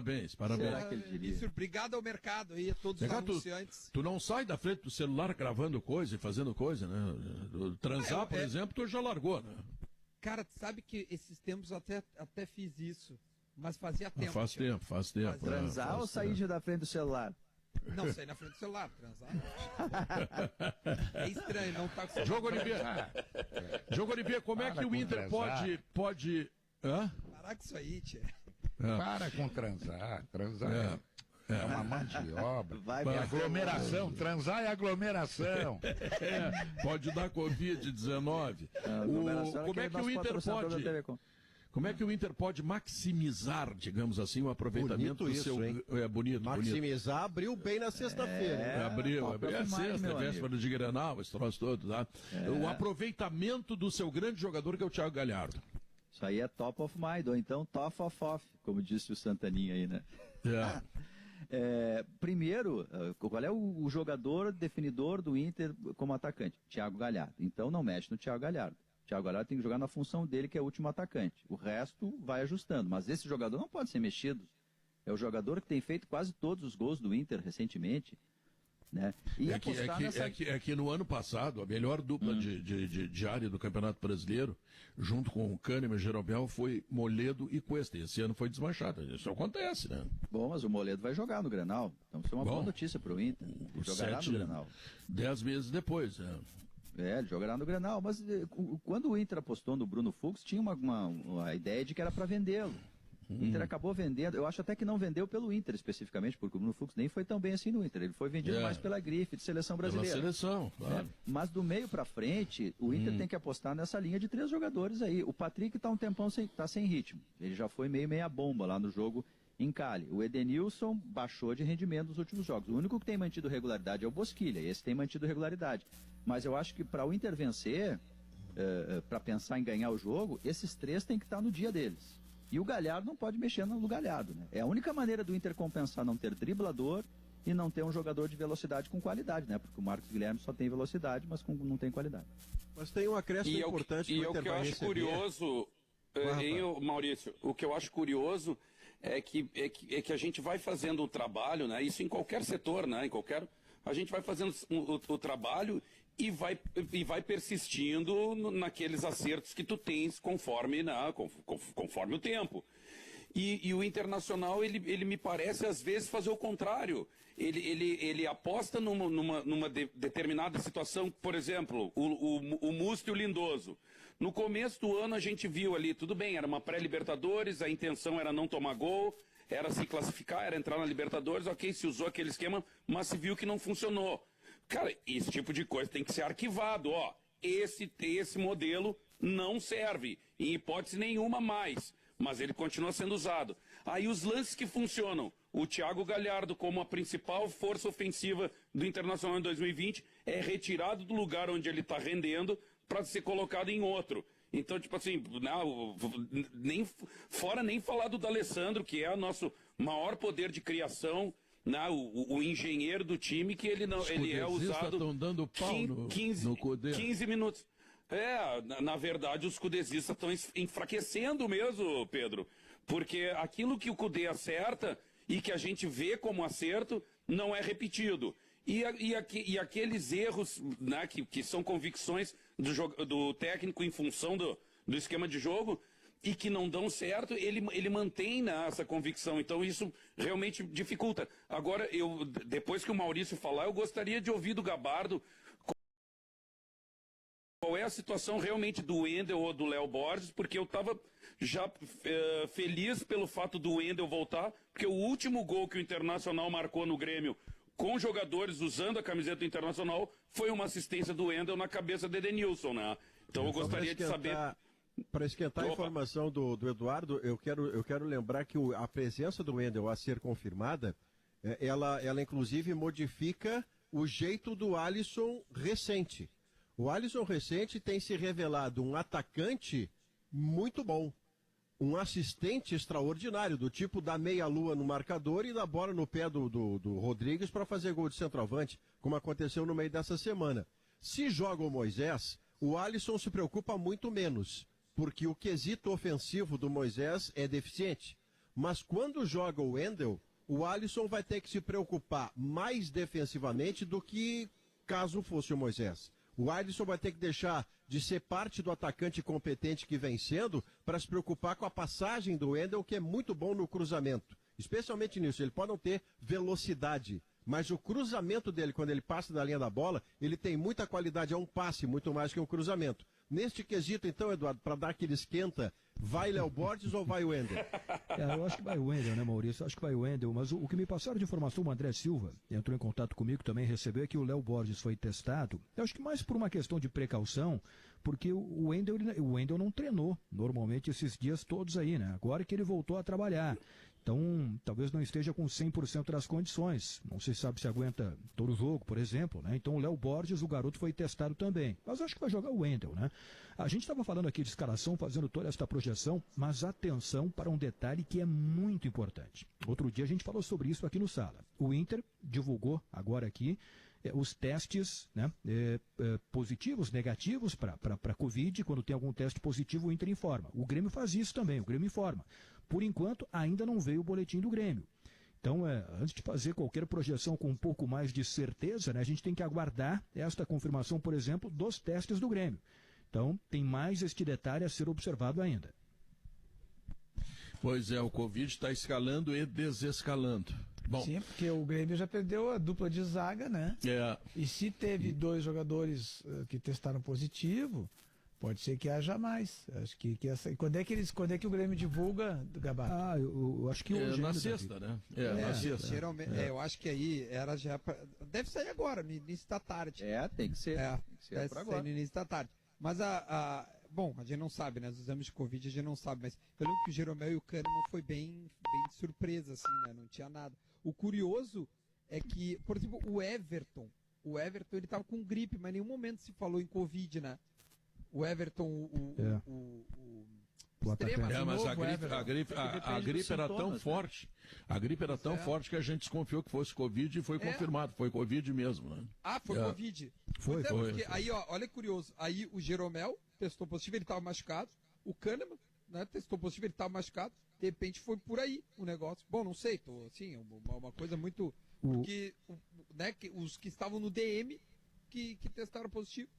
que ele diria? Isso, obrigado ao mercado aí, a todos os anunciantes. Tu não sai da frente do celular gravando coisa e fazendo coisa, né? Transar, por exemplo, tu já largou, né? Cara, tu sabe que esses tempos até fiz isso, mas fazia tempo. Faz tempo. Transar ou sair da frente do celular? Não, sair na frente do celular, transar. É estranho, não tá com Jogo Oliveira, como é que o Inter pode... Parar com isso aí, tia. Para com transar. Transar é uma mão de obra. É aglomeração. Transar é aglomeração. Pode dar Covid-19. Como é que o Inter pode... Como é que o Inter pode maximizar, digamos assim, o aproveitamento do seu... Bonito. Maximizar, abriu bem na sexta-feira. Abriu a sexta, véspera de Grenal, esse troço todo, tá? O aproveitamento do seu grande jogador, que é o Thiago Galhardo. Isso aí é top of mind, ou então top of off, como disse o Santaninha aí, né? Primeiro, qual é o jogador definidor do Inter como atacante? Thiago Galhardo. Então não mexe no Thiago Galhardo. Thiago Galhardo tem que jogar na função dele, que é o último atacante. O resto vai ajustando. Mas esse jogador não pode ser mexido. É o jogador que tem feito quase todos os gols do Inter recentemente. Né? E que no ano passado, a melhor dupla de área do Campeonato Brasileiro, junto com o Kahneman e o Jeromel, foi Moledo e Cuesta. Esse ano foi desmanchado. Isso acontece, né? Bom, mas o Moledo vai jogar no Grenal. Então isso é uma boa notícia para o Inter. Ele jogará no Grenal. 10 meses depois, ele jogará no Grenal. Mas quando o Inter apostou no Bruno Fux, tinha uma ideia de que era para vendê-lo. O Inter acabou vendendo, eu acho até que não vendeu pelo Inter especificamente, porque o Bruno Fux nem foi tão bem assim no Inter. Ele foi vendido mais pela grife de seleção brasileira. Pela seleção, claro. Mas do meio para frente, o Inter tem que apostar nessa linha de 3 jogadores aí. O Patrick está um tempão sem ritmo. Ele já foi meia bomba lá no jogo em Cali. O Edenilson baixou de rendimento nos últimos jogos. O único que tem mantido regularidade é o Bosquilha. Esse tem mantido regularidade. Mas eu acho que para o Inter vencer, para pensar em ganhar o jogo, esses 3 têm que estar no dia deles. E o Galhardo não pode mexer no Galhardo, né? É a única maneira do Inter compensar não ter driblador e não ter um jogador de velocidade com qualidade, né? Porque o Marcos Guilherme só tem velocidade, mas não tem qualidade. Mas tem um acréscimo importante que o Inter vai receber. E o que eu acho curioso, Maurício, o que eu acho curioso é que a gente vai fazendo o trabalho, né? Isso em qualquer setor, né? A gente vai fazendo o trabalho e vai persistindo naqueles acertos que tu tens conforme o tempo. E o Internacional, ele me parece, às vezes, fazer o contrário. Ele aposta numa determinada situação, por exemplo, o Musto e o Lindoso. No começo do ano a gente viu ali, tudo bem, era uma pré-Libertadores, a intenção era não tomar gol, era se classificar, era entrar na Libertadores, ok, se usou aquele esquema, mas se viu que não funcionou. Cara, esse tipo de coisa tem que ser arquivado, ó. Esse modelo não serve, em hipótese nenhuma mais, mas ele continua sendo usado. Aí os lances que funcionam, o Thiago Galhardo como a principal força ofensiva do Internacional em 2020 é retirado do lugar onde ele está rendendo para ser colocado em outro. Então, tipo assim, nem falar do D'Alessandro, que é o nosso maior poder de criação, o engenheiro do time, que ele é usado dando pau 15 minutos. Na verdade, os cudezistas estão enfraquecendo mesmo, Pedro, porque aquilo que o Cudê acerta e que a gente vê como acerto não é repetido. E aqueles erros, né, que são convicções do técnico em função do esquema de jogo, e que não dão certo, ele mantém essa convicção. Então isso realmente dificulta. Agora, depois que o Maurício falar, eu gostaria de ouvir do Gabardo qual é a situação realmente do Wendel ou do Léo Borges, porque eu estava já feliz pelo fato do Wendel voltar, porque o último gol que o Internacional marcou no Grêmio com jogadores usando a camiseta do Internacional foi uma assistência do Wendel na cabeça de Edenilson, né? Então eu gostaria de saber... Para esquentar a informação do Eduardo, eu quero lembrar que a presença do Wendel a ser confirmada, ela inclusive modifica o jeito do Alisson recente. O Alisson recente tem se revelado um atacante muito bom, um assistente extraordinário, do tipo da meia-lua no marcador e da bola no pé do Rodrigues para fazer gol de centroavante, como aconteceu no meio dessa semana. Se joga o Moisés, o Alisson se preocupa muito menos, porque o quesito ofensivo do Moisés é deficiente. Mas quando joga o Wendel, o Alisson vai ter que se preocupar mais defensivamente do que caso fosse o Moisés. O Alisson vai ter que deixar de ser parte do atacante competente que vem sendo para se preocupar com a passagem do Wendel, que é muito bom no cruzamento. Especialmente nisso, ele pode não ter velocidade, mas o cruzamento dele, quando ele passa da linha da bola, ele tem muita qualidade, é um passe muito mais que um cruzamento. Neste quesito, então, Eduardo, para dar aquele esquenta, vai Léo Borges ou vai o Wendel? Eu acho que vai o Wendel, né, Maurício? Acho que vai o Wendel, mas o que me passaram de informação, o André Silva entrou em contato comigo, também recebeu, é que o Léo Borges foi testado. Eu acho que mais por uma questão de precaução, porque o Wendel não treinou normalmente esses dias todos aí, né? Agora que ele voltou a trabalhar. Então, talvez não esteja com 100% das condições. Não se sabe se aguenta todo o jogo, por exemplo, né? Então, o Léo Borges, o garoto, foi testado também. Mas acho que vai jogar o Wendel, né? A gente estava falando aqui de escalação, fazendo toda esta projeção, mas atenção para um detalhe que é muito importante. Outro dia a gente falou sobre isso aqui no Sala. O Inter divulgou agora aqui os testes, né, positivos, negativos para a Covid. Quando tem algum teste positivo, o Inter informa. O Grêmio faz isso também, o Grêmio informa. Por enquanto, ainda não veio o boletim do Grêmio. Então, antes de fazer qualquer projeção com um pouco mais de certeza, né, a gente tem que aguardar esta confirmação, por exemplo, dos testes do Grêmio. Então, tem mais este detalhe a ser observado ainda. Pois é, o Covid está escalando e desescalando. Bom, sim, porque o Grêmio já perdeu a dupla de zaga, né? E se teve 2 jogadores que testaram positivo, pode ser que haja mais. Acho que essa. Quando é que o Grêmio divulga, Gabá? Eu acho que hoje. Na sexta, né? Na sexta. Geralmente, eu acho que aí era já. Deve sair agora, no início da tarde. Tem que ser. Tem que ser por agora. No início da tarde. Mas bom, a gente não sabe, né? Os exames de Covid a gente não sabe, mas eu lembro que o Jeromel e o Kahneman foi bem de surpresa, assim, né? Não tinha nada. O curioso é que, por exemplo, o Everton ele tava com gripe, mas em nenhum momento se falou em Covid, né? O Everton, o atacante. Mas a gripe era tão forte, a gripe era tão forte que a gente desconfiou que fosse Covid e foi confirmado, foi Covid mesmo, né? Foi Covid. Foi. Porque aí, olha que curioso, aí o Jeromel testou positivo, ele estava machucado, o Kahneman, né, testou positivo, ele estava machucado, de repente foi por aí o negócio. Bom, não sei, assim, uma coisa muito... Porque, né, os que estavam no DM que testaram positivo.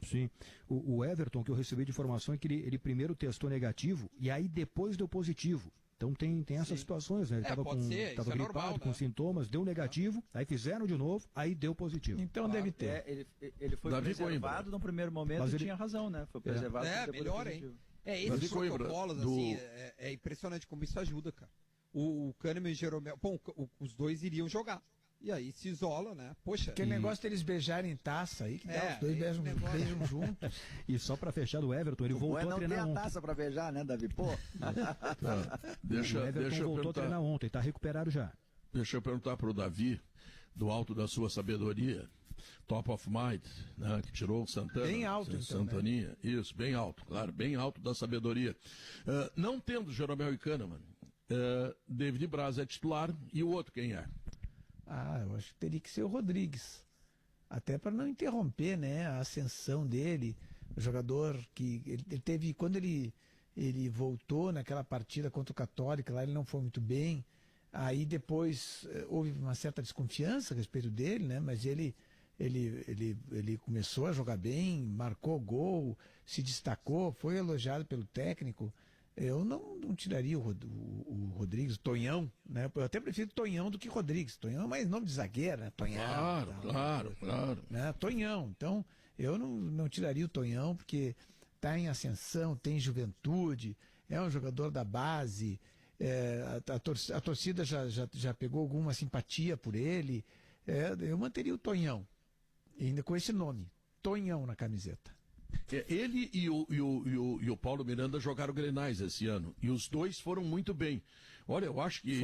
Sim. O Everton, que eu recebi de informação, é que ele primeiro testou negativo e aí depois deu positivo. Então tem essas situações, né? Ele estava gripado, normal, com né? sintomas, deu negativo, aí fizeram de novo, aí deu positivo. Então deve ter. Ele foi preservado no primeiro momento, mas ele tinha razão, né? Foi preservado. Melhor, hein? Esses protocolos, assim, é impressionante como isso ajuda, cara. O Kahneman e o Jeromel, bom, os dois iriam jogar. E aí se isola, né? Poxa. Aquele negócio deles beijarem em taça aí, que dá, os dois beijam juntos. E só pra fechar do Everton, ele voltou a treinar ontem. Não tem a taça pra beijar, né, Davi? Pô. O Everton voltou a treinar ontem, tá recuperado já. Deixa eu perguntar pro Davi, do alto da sua sabedoria, top of mind, né, que tirou o Santana. Bem alto, então, Santaninha, né? Isso, bem alto, claro, bem alto da sabedoria. Não tendo Jeromel e Kahneman, David Braz é titular, e o outro quem é? Eu acho que teria que ser o Rodrigues. Até para não interromper, né, a ascensão dele. O jogador que ele teve, quando ele voltou naquela partida contra o Católica, lá ele não foi muito bem. Aí depois houve uma certa desconfiança a respeito dele, né, mas ele começou a jogar bem, marcou gol, se destacou, foi elogiado pelo técnico. Eu não tiraria o Rodrigues, o Tonhão, né? Eu até prefiro Tonhão do que Rodrigues. Tonhão é mais nome de zagueiro, né? Tonhão. Claro. Né? Tonhão. Então, eu não tiraria o Tonhão, porque está em ascensão, tem juventude, é um jogador da base, a torcida já pegou alguma simpatia por ele. Eu manteria o Tonhão, ainda com esse nome, Tonhão na camiseta. Ele e o Paulo Miranda jogaram Grenais esse ano. E os dois foram muito bem. Olha, eu acho que.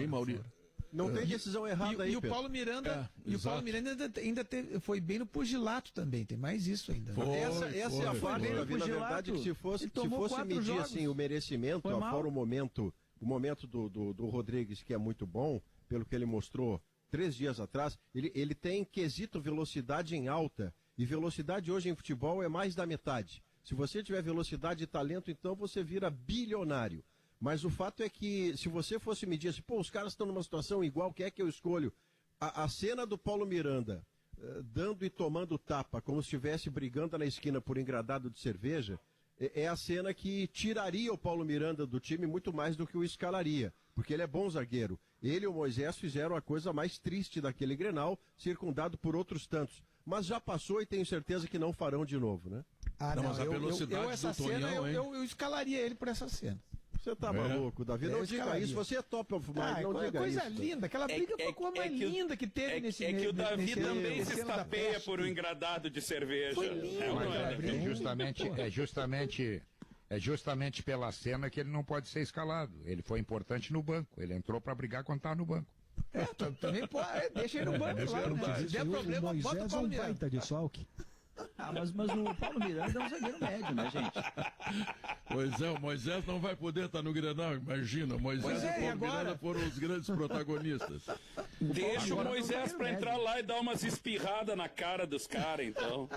Maurício? Não tem decisão errada aí. E o Paulo Miranda, ainda foi bem no pugilato também. Tem mais isso ainda. Essa é a parte, Davi, na verdade, que se fosse medir assim, o merecimento, fora o momento do Rodrigues, que é muito bom, pelo que ele mostrou 3 dias atrás, ele tem quesito velocidade em alta. E velocidade hoje em futebol é mais da metade. Se você tiver velocidade e talento, então você vira bilionário. Mas o fato é que, se você fosse medir assim, os caras estão numa situação igual, que é que eu escolho? A cena do Paulo Miranda, dando e tomando tapa, como se estivesse brigando na esquina por engradado de cerveja, é a cena que tiraria o Paulo Miranda do time muito mais do que o escalaria. Porque ele é bom zagueiro. Ele e o Moisés fizeram a coisa mais triste daquele Grenal, circundado por outros tantos. Mas já passou e tenho certeza que não farão de novo, né? Mas a velocidade essa do Tonhão, cena, eu escalaria ele por essa cena. Você tá maluco, Davi? Não diga isso. Você é top of mind, não diga coisa isso. Coisa linda. Aquela briga foi a coisa mais linda que teve nesse É que o Davi também se estapeia por um engradado de cerveja. Foi lindo, É justamente pela cena que ele não pode ser escalado. Ele foi importante no banco. Ele entrou para brigar quando estava no banco. Também pode. Deixa ele no banco, claro. Né? Se der problema, bota o Paulo Miranda. De salque. Mas o Paulo Miranda é um zagueiro médio, né, gente? Pois é, o Moisés não vai poder estar no Grenal, imagina. Moisés e o Paulo Miranda foram os grandes protagonistas. Deixa o Moisés para entrar lá e dar umas espirradas na cara dos caras, então.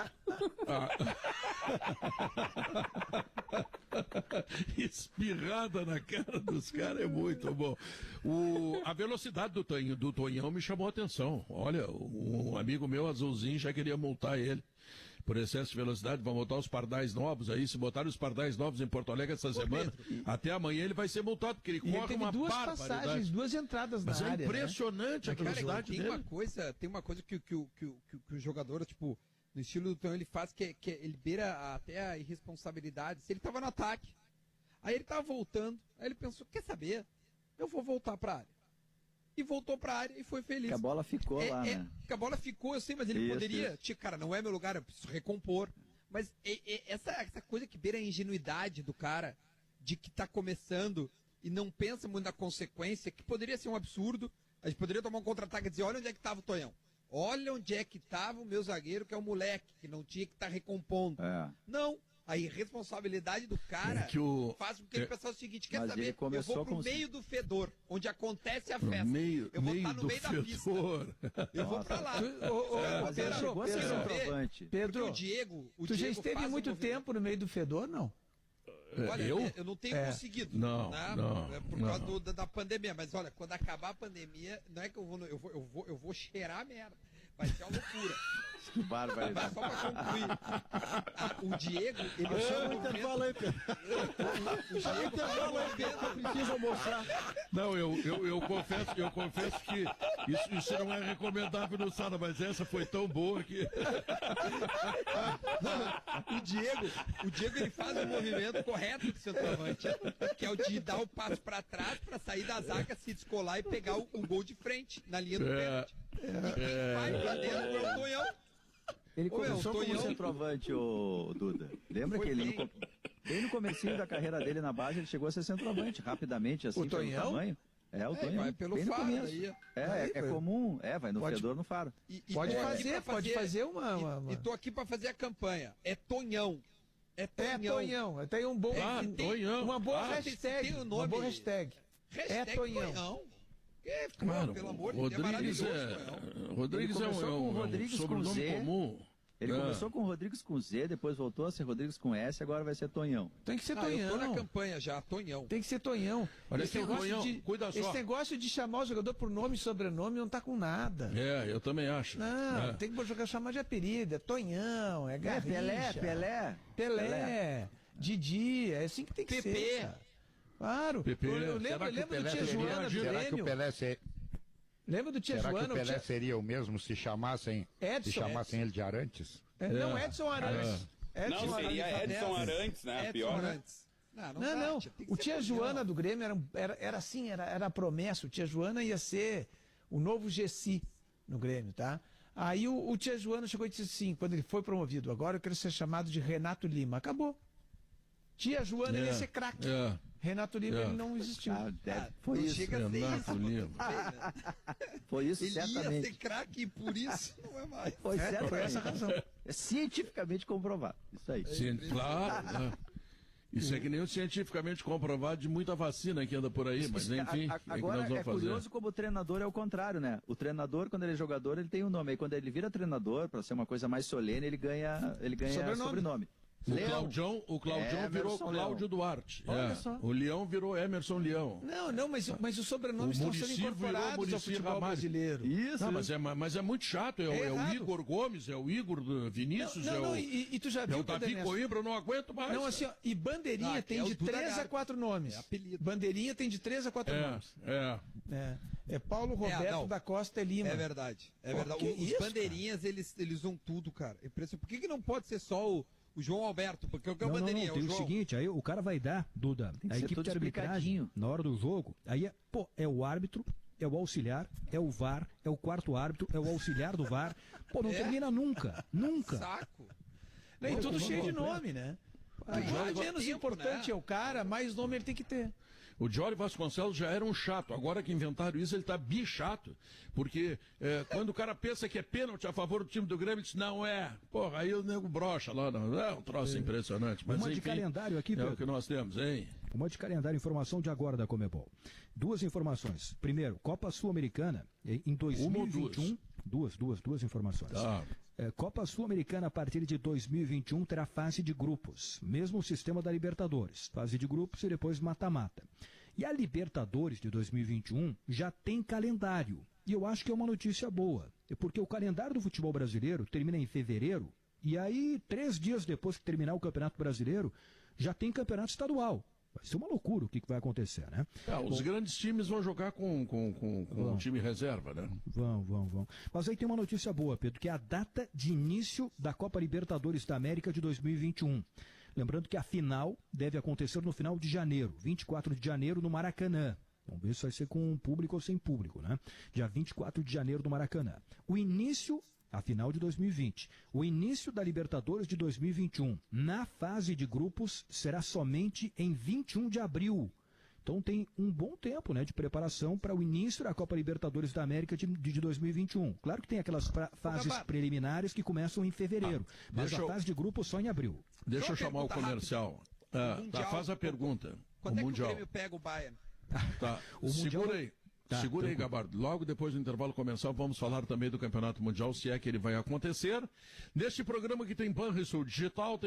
Espirrada na cara dos caras é muito bom. A velocidade do Tonhão me chamou a atenção. Olha, um amigo meu azulzinho já queria multar ele por excesso de velocidade. Vão botar os pardais novos aí. Se botarem os pardais novos em Porto Alegre essa semana, até amanhã ele vai ser multado, porque ele corre uma duas barbaridade. passagens, 2 entradas na área. É impressionante, né? A velocidade dele. Tem uma coisa que o jogador, tipo, no estilo do Tonhão, ele faz que ele beira até a irresponsabilidade. Se ele tava no ataque, aí ele tava voltando, aí ele pensou, quer saber? Eu vou voltar pra área. E voltou pra área e foi feliz. Que a bola ficou lá, né? Que a bola ficou, eu sei, mas ele poderia... Cara, não é meu lugar, eu preciso recompor. Mas essa coisa que beira a ingenuidade do cara, de que tá começando e não pensa muito na consequência, que poderia ser um absurdo. A gente poderia tomar um contra-ataque e dizer, olha onde é que tava o Tonhão. Olha onde é que tava o meu zagueiro, que é o moleque, que não tinha que estar recompondo. Não. A irresponsabilidade do cara faz com que ele pense o seguinte, quer saber? Eu vou pro meio do fedor, onde acontece a festa. Eu vou estar no meio da pista. Eu vou pra lá. Pedro, o Diego tu já esteve muito tempo no meio do fedor, não? Olha, eu não tenho conseguido. Não. Por causa da pandemia. Mas olha, quando acabar a pandemia, não é que eu vou cheirar a merda. Vai ser uma loucura. Que bárbaro. Mas só pra concluir. O Diego, ele chama o intervalo aí, Pedro. O Diego intervalo aí, Pedro, precisa almoçar. Não, eu confesso que isso não é recomendável no Sala, mas essa foi tão boa que... O Diego ele faz o movimento correto do centroavante, que é o de dar o passo pra trás pra sair da zaga, se descolar e pegar o gol de frente, na linha do pênalti. Vai pra dentro pro Tonhão. Ele começou como centroavante, ô Duda. Lembra que ele, bem no comecinho da carreira dele na base, ele chegou a ser centroavante, rapidamente, assim, pelo tamanho. O Tonhão. Vai pelo Faro aí. É comum, vai no fedor, no Faro. Pode fazer uma... E tô aqui pra fazer a campanha. É Tonhão. É Tonhão. Tem um bom... Tonhão. Uma boa hashtag. Tem o nome. Uma boa hashtag. É Tonhão. Claro, pelo amor de Deus, Rodrigues é um sobrenome comum. Ele começou com Rodrigues com Z, depois voltou a ser Rodrigues com S, agora vai ser Tonhão. Tem que ser Tonhão. Eu tô na campanha já, Tonhão. Tem que ser Tonhão. Olha, esse negócio de chamar o jogador por nome e sobrenome não tá com nada. Eu também acho. Não, tem que chamar de apelido. É Tonhão, é Garrincha. Pelé. Didi, é assim que tem que ser. Claro. Eu lembro do Tia Joana do Será que o Pelé Lembra do Tia Joana? Será que o Pelé seria o mesmo se chamassem ele de Arantes? Não, Edson Arantes. Não, seria Edson Arantes, né? Pior. Não. O Tia Joana do Grêmio era assim, era a promessa. O Tia Joana ia ser o novo Gessi no Grêmio, tá? Aí o Tia Joana chegou e disse assim, quando ele foi promovido, agora eu quero ser chamado de Renato Lima. Acabou. Tia Joana ia ser craque. Renato Lima ele não existiu. Foi isso. Renato Lima. Foi isso, ele certamente. Ele ia ser craque e por isso não é mais. Foi essa a razão. É cientificamente comprovado. Isso aí. Claro. Isso é que nem o cientificamente comprovado de muita vacina que anda por aí, mas enfim. Agora é curioso como o treinador é o contrário, né? O treinador, quando ele é jogador, ele tem um nome. Aí quando ele vira treinador, para ser uma coisa mais solene, ele ganha sobrenome. O Claudião virou Cláudio Duarte. O Leão virou Emerson Leão. Não, mas os sobrenomes estão sendo incorporados ao futebol brasileiro. Isso. Não, mas é muito chato. É o Igor Gomes, é o Igor Vinícius, e tu já viu o Davi Coimbra, eu não aguento mais. Não, assim, e Bandeirinha tem de 3 a 4 nomes. Bandeirinha tem de 3 a 4 nomes. É Paulo Roberto da Costa Lima. É verdade. Os Bandeirinhas, eles usam tudo, cara. Por que não pode ser só o João Alberto, porque o que é o bandeirinha? Não, tem o seguinte, aí o cara vai dar, Duda, a equipe de arbitragem, na hora do jogo, aí é o árbitro, é o auxiliar, é o VAR, é o quarto árbitro, é o auxiliar do VAR. Não termina nunca. Saco. E tudo cheio de nome, né? Menos importante é o cara, mais nome ele tem que ter. O Jory Vasconcelos já era um chato, agora que inventaram isso, ele tá bichato, porque quando o cara pensa que é pênalti a favor do time do Grêmio, ele diz, não é. Porra, aí o nego brocha lá, não. É um troço impressionante. Mas, enfim, de calendário aqui, Pedro. É o que nós temos, hein? Uma de calendário, informação de agora da Comebol. 2 informações. Primeiro, Copa Sul-Americana, em 2021. Duas informações. Tá. Copa Sul-Americana a partir de 2021 terá fase de grupos, mesmo sistema da Libertadores, fase de grupos e depois mata-mata. E a Libertadores de 2021 já tem calendário, e eu acho que é uma notícia boa, porque o calendário do futebol brasileiro termina em fevereiro, e aí 3 dias depois que terminar o Campeonato Brasileiro, já tem campeonato estadual. Vai ser uma loucura o que vai acontecer, né? Os grandes times vão jogar com o time reserva, né? Vão. Mas aí tem uma notícia boa, Pedro, que é a data de início da Copa Libertadores da América de 2021. Lembrando que a final deve acontecer no final de janeiro, 24 de janeiro, no Maracanã. Vamos ver se vai ser com público ou sem público, né? Dia 24 de janeiro no Maracanã. O início, a final de 2020. O início da Libertadores de 2021, na fase de grupos, será somente em 21 de abril. Então tem um bom tempo, né, de preparação para o início da Copa Libertadores da América de 2021. Claro que tem aquelas fases preliminares que começam em fevereiro, mas a fase de grupos só em abril. Deixa eu chamar o comercial. Faz a pergunta. Quando é que o Grêmio pega o Bayern? Tá. Segura aí, Gabardo. Logo depois do intervalo comercial, vamos falar também do Campeonato Mundial, se é que ele vai acontecer. Neste programa que tem Banrisul Digital,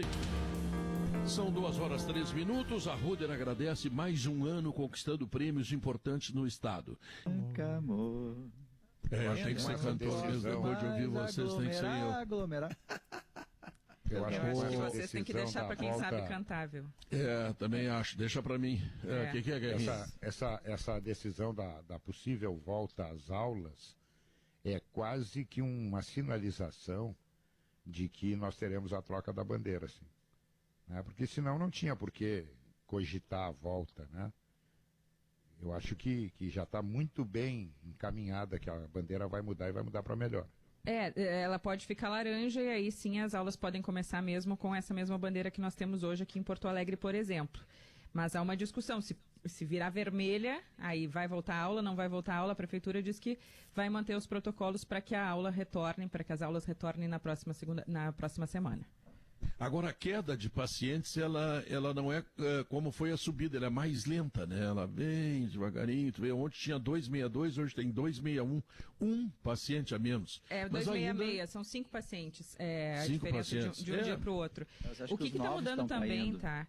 são 2h03. A Ruder agradece mais um ano conquistando prêmios importantes no estado. Amor. Tem que ser cantor mesmo, depois de ouvir vocês, tem que ser eu. Aglomerar. Eu acho que vocês têm que deixar para quem sabe cantar, viu? Também acho. Deixa para mim. Que é isso? Essa decisão da possível volta às aulas é quase que uma sinalização de que nós teremos a troca da bandeira, assim. Né? Porque senão não tinha por que cogitar a volta, né? Eu acho que já está muito bem encaminhada, que a bandeira vai mudar e vai mudar para melhor. Ela pode ficar laranja e aí sim as aulas podem começar mesmo com essa mesma bandeira que nós temos hoje aqui em Porto Alegre, por exemplo. Mas há uma discussão, se virar vermelha, aí vai voltar a aula, não vai voltar a aula, a prefeitura diz que vai manter os protocolos para que a aula retorne, para que as aulas retornem na próxima semana. Agora, a queda de pacientes, ela não é como foi a subida, ela é mais lenta, né? Ela vem devagarinho, tu vê, ontem tinha 262, hoje tem 261, um paciente a menos. 266, são 5 pacientes, a 5 diferença pacientes. de um dia para o outro. O que está mudando também, caindo. Tá?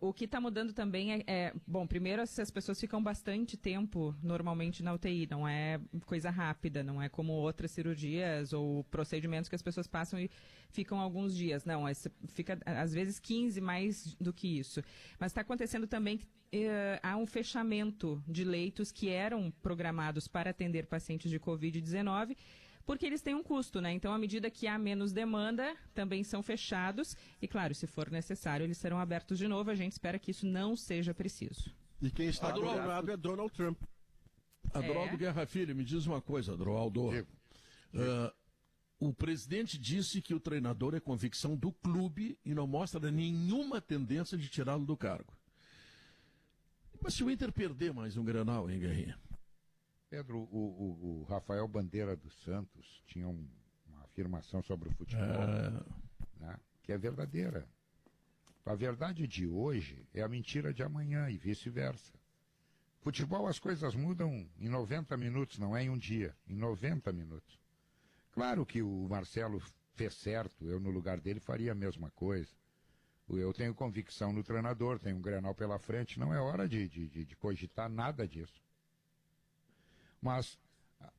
O que está mudando também bom, primeiro as pessoas ficam bastante tempo normalmente na UTI, não é coisa rápida, não é como outras cirurgias ou procedimentos que as pessoas passam e ficam alguns dias, não, fica às vezes 15 mais do que isso. Mas está acontecendo também que há um fechamento de leitos que eram programados para atender pacientes de Covid-19, porque eles têm um custo, né? Então, à medida que há menos demanda, também são fechados. E, claro, se for necessário, eles serão abertos de novo. A gente espera que isso não seja preciso. E quem está programado é Donald Trump. Adroaldo Guerra Filho, me diz uma coisa, Adroaldo. O presidente disse que o treinador é convicção do clube e não mostra nenhuma tendência de tirá-lo do cargo. Mas se o Inter perder mais um Grenal, hein, Guerrinha? Pedro, o Rafael Bandeira dos Santos tinha uma afirmação sobre o futebol, né, que é verdadeira. A verdade de hoje é a mentira de amanhã e vice-versa. Futebol, as coisas mudam em 90 minutos, não é em um dia, em 90 minutos. Claro que o Marcelo fez certo, eu no lugar dele faria a mesma coisa. Eu tenho convicção no treinador, tenho um Grenal pela frente, não é hora de cogitar nada disso. Mas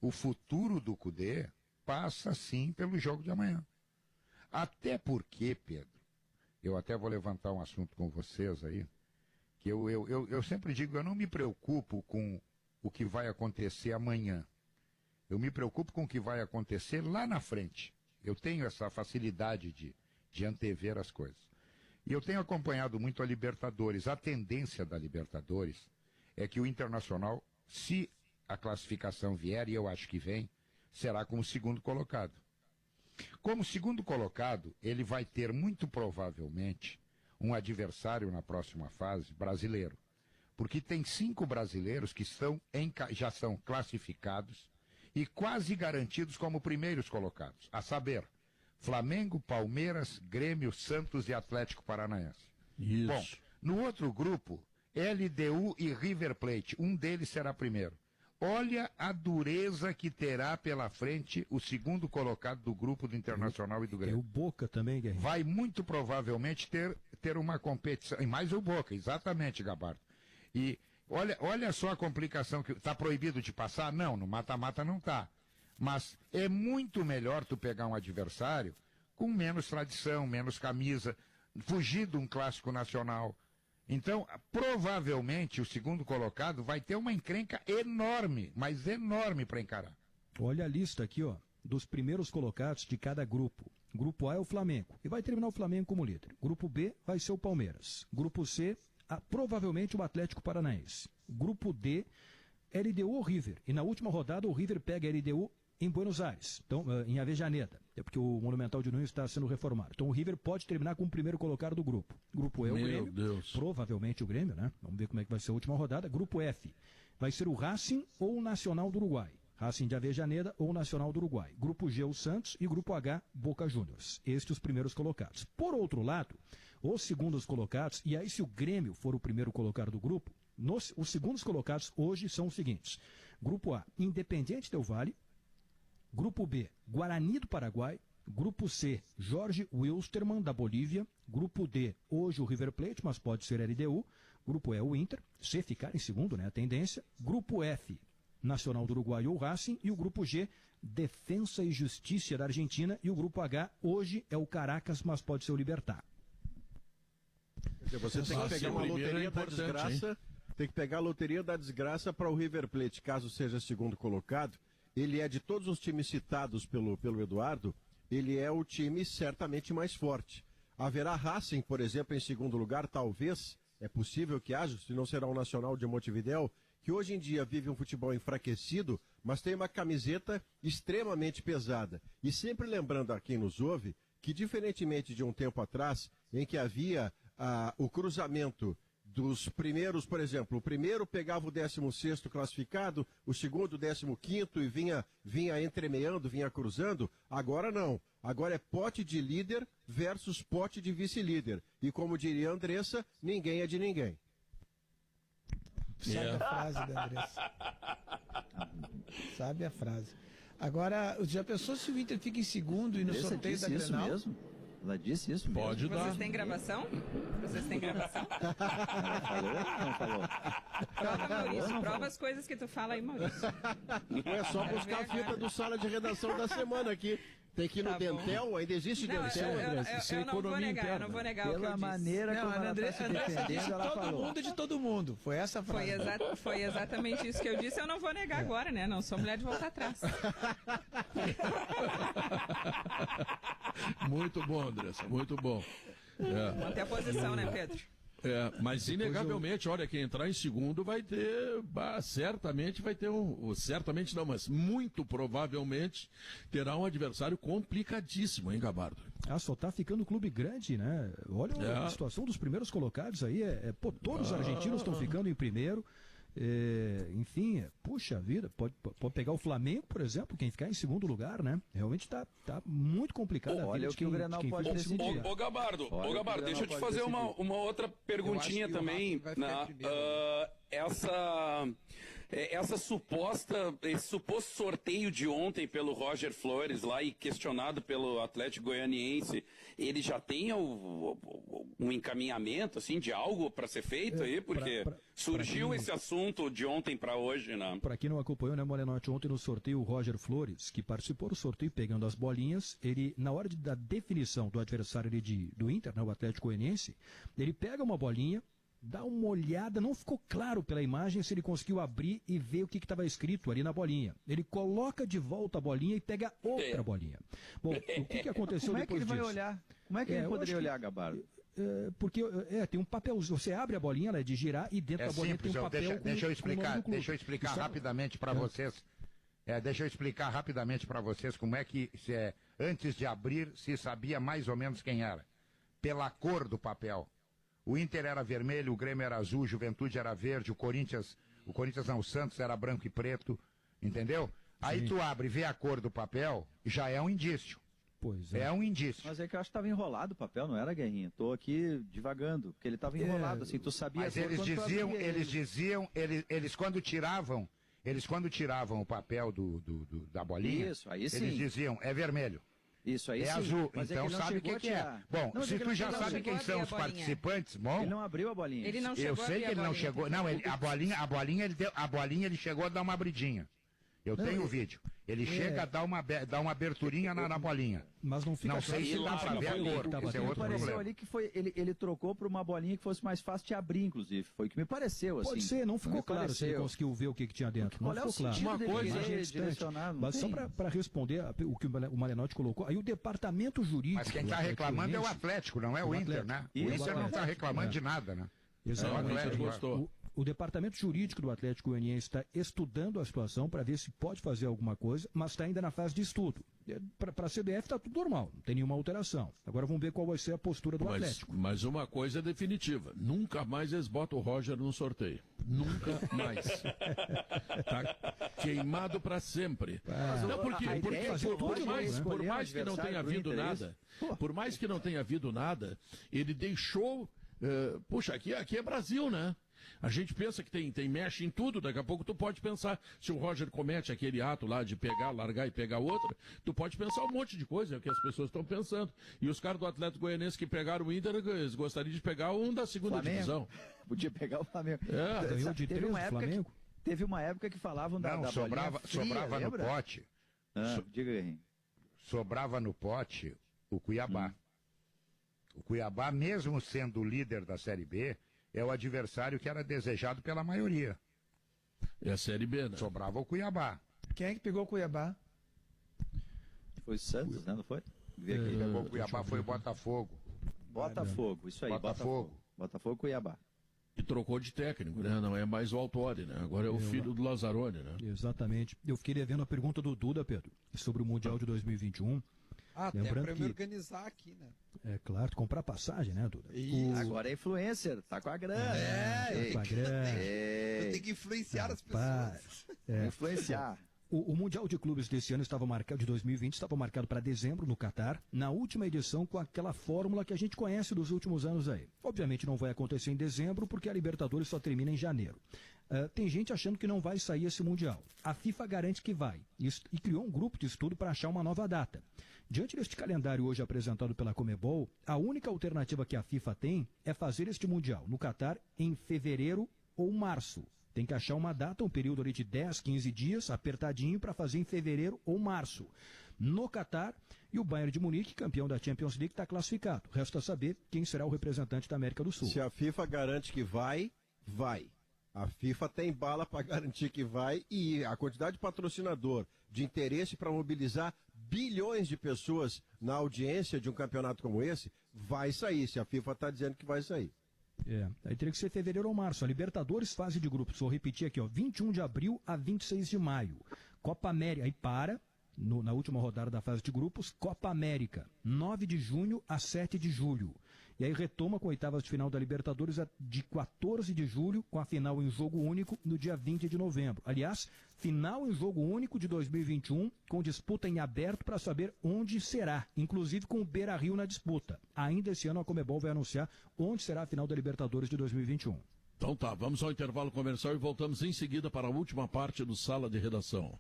o futuro do Cudê passa, sim, pelo jogo de amanhã. Até porque, Pedro, eu até vou levantar um assunto com vocês aí, que eu sempre digo, eu não me preocupo com o que vai acontecer amanhã. Eu me preocupo com o que vai acontecer lá na frente. Eu tenho essa facilidade de antever as coisas. E eu tenho acompanhado muito a Libertadores. A tendência da Libertadores é que o Internacional, se a classificação vier, e eu acho que vem, será como segundo colocado. Como segundo colocado, ele vai ter muito provavelmente um adversário na próxima fase brasileiro. Porque tem 5 brasileiros que já são classificados e quase garantidos como primeiros colocados. A saber, Flamengo, Palmeiras, Grêmio, Santos e Atlético Paranaense. Isso. Bom, no outro grupo, LDU e River Plate. Um deles será primeiro. Olha a dureza que terá pela frente o segundo colocado do grupo do Internacional e do Grêmio. E o Boca também, Guerreiro. Vai muito provavelmente ter uma competição, e mais o Boca, exatamente, Gabardo. E olha só a complicação, que está proibido de passar? Não, no mata-mata não está. Mas é muito melhor tu pegar um adversário com menos tradição, menos camisa, fugir de um clássico nacional. Então, provavelmente, o segundo colocado vai ter uma encrenca enorme, mas enorme para encarar. Olha a lista aqui, ó, dos primeiros colocados de cada grupo. Grupo A é o Flamengo, e vai terminar o Flamengo como líder. Grupo B vai ser o Palmeiras. Grupo C, provavelmente o Atlético Paranaense. Grupo D, LDU ou River. E na última rodada, o River pega a LDU em Buenos Aires, então, em Avejaneda, é porque o Monumental de Nunes está sendo reformado. Então o River pode terminar com o primeiro colocado do grupo. Grupo E é o Grêmio, Deus. Provavelmente o Grêmio, né? Vamos ver como é que vai ser a última rodada. Grupo F vai ser o Racing ou o Nacional do Uruguai. Racing de Avejaneda ou o Nacional do Uruguai. Grupo G, o Santos, e Grupo H, Boca Juniors. Estes os primeiros colocados. Por outro lado, os segundos colocados, e aí se o Grêmio for o primeiro colocado do grupo, os segundos colocados hoje são os seguintes. Grupo A, Independiente Del Valle. Grupo B, Guarani do Paraguai. Grupo C, Jorge Wilstermann, da Bolívia. Grupo D, hoje o River Plate, mas pode ser LDU. Grupo E, o Inter. C, ficar em segundo, né, a tendência. Grupo F, Nacional do Uruguai ou Racing. E o Grupo G, Defensa e Justiça da Argentina. E o Grupo H, hoje é o Caracas, mas pode ser o Libertad. Você tem que pegar uma loteria da desgraça. Tem que pegar a loteria da desgraça para o River Plate, caso seja segundo colocado. Ele é, de todos os times citados pelo Eduardo, ele é o time certamente mais forte. Haverá Racing, por exemplo, em segundo lugar, talvez, é possível que haja, se não será o Nacional de Montevidéu, que hoje em dia vive um futebol enfraquecido, mas tem uma camiseta extremamente pesada. E sempre lembrando a quem nos ouve, que diferentemente de um tempo atrás, em que havia o cruzamento dos primeiros, por exemplo, o primeiro pegava o 16º classificado, o segundo o 15º e vinha entremeando, vinha cruzando. Agora não. Agora é pote de líder versus pote de vice-líder. E como diria a Andressa, ninguém é de ninguém. Sabe a frase da Andressa. Sabe a frase. Agora, já pensou se o Inter fica em segundo e no sorteio da Grenal? Mesmo? Ela disse isso mesmo. Pode dar. Vocês têm gravação? Vocês têm gravação? Não falou. Prova, Maurício. Prova as coisas que tu fala aí, Maurício. Não é só buscar a fita do Sala de Redação da semana aqui. Tem que ir no Dentel, ainda existe Dentel, André? Eu não vou negar, eu não vou negar o que eu disse. Pela maneira como ela está se defendendo, ela falou. Todo mundo de todo mundo. Foi essa a frase. Foi exatamente isso que eu disse. Eu não vou negar agora, né? Não sou mulher de voltar atrás. Muito bom, Andressa, muito bom. Manter a posição, né, Pedro? Mas inegavelmente, olha, quem entrar em segundo vai ter, certamente vai ter certamente não, mas muito provavelmente terá um adversário complicadíssimo, hein, Gabardo? Só tá ficando clube grande, né? Olha a situação dos primeiros colocados aí, todos os argentinos estão ficando em primeiro. Enfim, puxa vida, pode pegar o Flamengo, por exemplo, quem ficar em segundo lugar, né? Realmente tá muito complicado a vida. Olha o que o Grenal pode decidir. Ô Gabardo, deixa eu te fazer uma outra perguntinha também. Esse suposto sorteio de ontem pelo Roger Flores lá e questionado pelo Atlético Goianiense, ele já tem um encaminhamento assim de algo para ser feito aí? Porque surgiu esse assunto de ontem para hoje, né? Para quem não acompanhou, né, Morenotti, ontem no sorteio o Roger Flores, que participou do sorteio pegando as bolinhas, ele, na hora da definição do adversário do Inter, né, o Atlético Goianiense, ele pega uma bolinha, dá uma olhada, não ficou claro pela imagem se ele conseguiu abrir e ver o que estava escrito ali na bolinha. Ele coloca de volta a bolinha e pega outra bolinha. Bom, o que aconteceu Como depois disso? Como é que ele vai olhar? Como é que ele poderia olhar, Gabardo? Porque tem um papel, você abre a bolinha, ela é de girar e dentro da bolinha tem um papel deixa eu explicar rapidamente para vocês. Deixa eu explicar rapidamente para vocês como é que antes de abrir se sabia mais ou menos quem era. Pela cor do papel. O Inter era vermelho, o Grêmio era azul, o Juventude era verde, o Corinthians não, o Santos era branco e preto, entendeu? Sim. Aí tu abre e vê a cor do papel, já é um indício. Pois é. É um indício. Mas é que eu acho que estava enrolado o papel, não era, Guerrinha? Tô aqui divagando, porque ele estava enrolado, assim, tu sabia... Mas eles quando tiravam, Eles, quando tiravam o papel da bolinha, isso, aí sim. eles diziam, é vermelho. Isso aí é sim. azul, Mas então sabe o que é. Bom, não, se tu já sabe quem são os participantes, bom... Ele não abriu a bolinha. Ele não chegou eu sei que ele não chegou... Não, a bolinha ele chegou a dar uma abridinha. Eu tenho o vídeo. Ele chega a dar uma aberturinha na bolinha. Mas não fica... Não sei se dá pra ver a cor, esse é outro problema. Ali que ele trocou para uma bolinha que fosse mais fácil de abrir, inclusive. Foi o que me pareceu, assim. Pode ser, não ficou claro se ele conseguiu ver o que tinha dentro. Não ficou claro. Uma coisa mas só para responder o que o Malenotti colocou, aí o departamento jurídico... Mas quem está reclamando é o Atlético, não é o Inter, né? O Inter não está reclamando de nada, né? Exatamente. O departamento jurídico do Atlético Goianiense está estudando a situação para ver se pode fazer alguma coisa, mas está ainda na fase de estudo. Para a CBF está tudo normal, não tem nenhuma alteração. Agora vamos ver qual vai ser a postura do Atlético. Mas uma coisa é definitiva: nunca mais eles botam o Roger no sorteio. Nunca mais. Tá queimado para sempre. Não, porque por mais que não tenha havido nada, por mais que não tenha havido nada, ele deixou. Puxa, aqui é Brasil, né? A gente pensa que tem mexe em tudo, daqui a pouco tu pode pensar, se o Roger comete aquele ato lá de pegar, largar e pegar outra, tu pode pensar um monte de coisa, é o que as pessoas estão pensando. E os caras do Atlético Goianiense que pegaram o Inter, eles gostariam de pegar um da segunda divisão. Podia pegar o Flamengo. Ganhou de 3 do Flamengo. Teve uma época que falavam da sobrava no pote. Diga aí. Sobrava no pote o Cuiabá. O Cuiabá, mesmo sendo o líder da Série B, é o adversário que era desejado pela maioria. É a Série B, né? Sobrava o Cuiabá. Quem é que pegou o Cuiabá? Foi o Santos, né? Não foi? Quem pegou o Cuiabá foi o Botafogo. Botafogo, isso aí. Botafogo, Cuiabá. E trocou de técnico, né? Não é mais o Autori, né? Agora é o filho do Lazzaroni, né? Exatamente. Eu fiquei devendo a pergunta do Duda, Pedro, sobre o Mundial de 2021. Até para me organizar aqui, né? É claro, comprar passagem, né, Duda? Agora é influencer, tá com a grana. Tá com a grana. Eu tenho que influenciar as pessoas. Influenciar. O Mundial de Clubes desse ano de 2020 estava marcado para dezembro no Catar, na última edição com aquela fórmula que a gente conhece dos últimos anos aí. Obviamente não vai acontecer em dezembro porque a Libertadores só termina em janeiro. Tem gente achando que não vai sair esse Mundial. A FIFA garante que vai e criou um grupo de estudo para achar uma nova data. Diante deste calendário hoje apresentado pela Conmebol, a única alternativa que a FIFA tem é fazer este Mundial no Catar em fevereiro ou março. Tem que achar uma data, um período ali de 10, 15 dias, apertadinho, para fazer em fevereiro ou março. No Catar, e o Bayern de Munique, campeão da Champions League, está classificado. Resta saber quem será o representante da América do Sul. Se a FIFA garante que vai. A FIFA tem bala para garantir que vai e a quantidade de patrocinador, de interesse para mobilizar bilhões de pessoas na audiência de um campeonato como esse, vai sair, se a FIFA está dizendo que vai sair. Aí teria que ser fevereiro ou março. A Libertadores, fase de grupos, vou repetir aqui, 21 de abril a 26 de maio. Copa América, aí na última rodada da fase de grupos, Copa América, 9 de junho a 7 de julho. E aí retoma com oitavas de final da Libertadores de 14 de julho, com a final em jogo único no dia 20 de novembro. Aliás, final em jogo único de 2021, com disputa em aberto para saber onde será, inclusive com o Beira-Rio na disputa. Ainda esse ano a Conmebol vai anunciar onde será a final da Libertadores de 2021. Então tá, vamos ao intervalo comercial e voltamos em seguida para a última parte do Sala de Redação.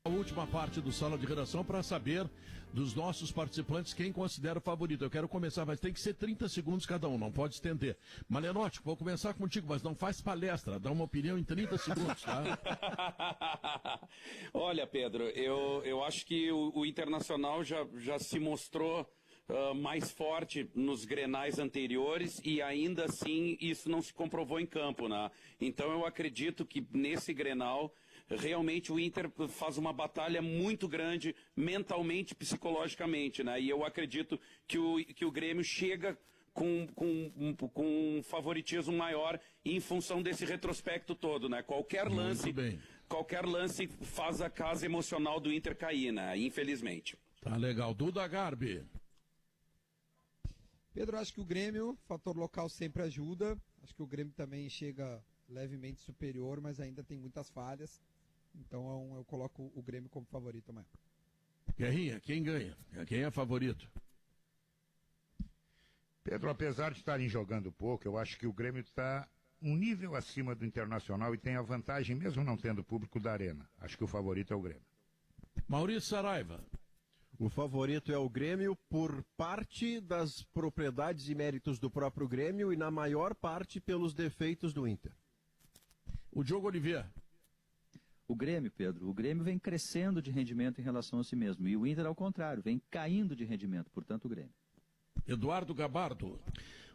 A última parte do Sala de Redação para saber dos nossos participantes quem considera o favorito. Eu quero começar, mas tem que ser 30 segundos cada um, não pode estender. Malenotti, vou começar contigo, mas não faz palestra, dá uma opinião em 30 segundos, tá? Olha, Pedro, eu acho que o Internacional já se mostrou mais forte nos grenais anteriores e ainda assim isso não se comprovou em campo, né? Então eu acredito que nesse grenal realmente o Inter faz uma batalha muito grande mentalmente, psicologicamente, né? E eu acredito que o Grêmio chega com um favoritismo maior em função desse retrospecto todo, né? Qualquer lance faz a casa emocional do Inter cair, né? Infelizmente. Tá legal. Duda Garbi. Pedro, acho que o Grêmio, fator local sempre ajuda. Acho que o Grêmio também chega levemente superior, mas ainda tem muitas falhas. Então eu coloco o Grêmio como favorito amanhã. Guerrinha, quem ganha? Quem é favorito? Pedro, apesar de estarem jogando pouco, eu acho que o Grêmio está um nível acima do Internacional e tem a vantagem, mesmo não tendo público, da Arena. Acho que o favorito é o Grêmio. Maurício Saraiva. O favorito é o Grêmio por parte das propriedades e méritos do próprio Grêmio e na maior parte pelos defeitos do Inter. O Diogo Oliveira. O Grêmio, Pedro, o Grêmio vem crescendo de rendimento em relação a si mesmo. E o Inter, ao contrário, vem caindo de rendimento, portanto, o Grêmio. Eduardo Gabardo.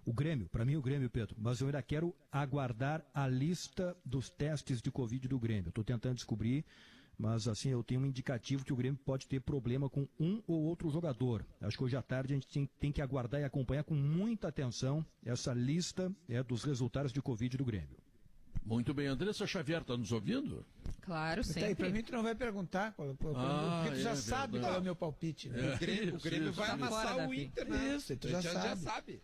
O Grêmio, para mim o Grêmio, Pedro, mas eu ainda quero aguardar a lista dos testes de Covid do Grêmio. Estou tentando descobrir, mas assim, eu tenho um indicativo que o Grêmio pode ter problema com um ou outro jogador. Acho que hoje à tarde a gente tem que aguardar e acompanhar com muita atenção essa lista dos resultados de Covid do Grêmio. Muito bem, Andressa Xavier, está nos ouvindo? Claro, sempre. Para mim tu não vai perguntar, porque tu já sabe qual é o meu palpite. Né? O Grêmio vai amassar o Inter, né? Isso, tu já sabe.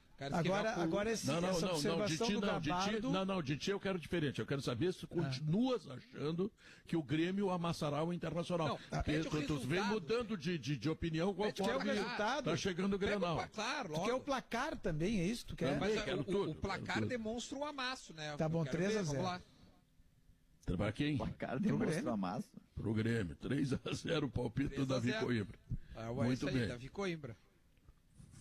Agora essa observação do Gabardo... De ti eu quero diferente. Eu quero saber se continuas achando que o Grêmio amassará o Internacional. Porque tu vem mudando de opinião conforme está chegando o Grenal. Tu quer o placar também, é isso? Tu quer? Mas o placar demonstra um amasso, né? Tá bom, 3-0. Vamos lá. Para quem? O placar demonstra um amasso. Pro Grêmio. 3-0 o palpite do Davi Coimbra. Muito bem. Davi Coimbra.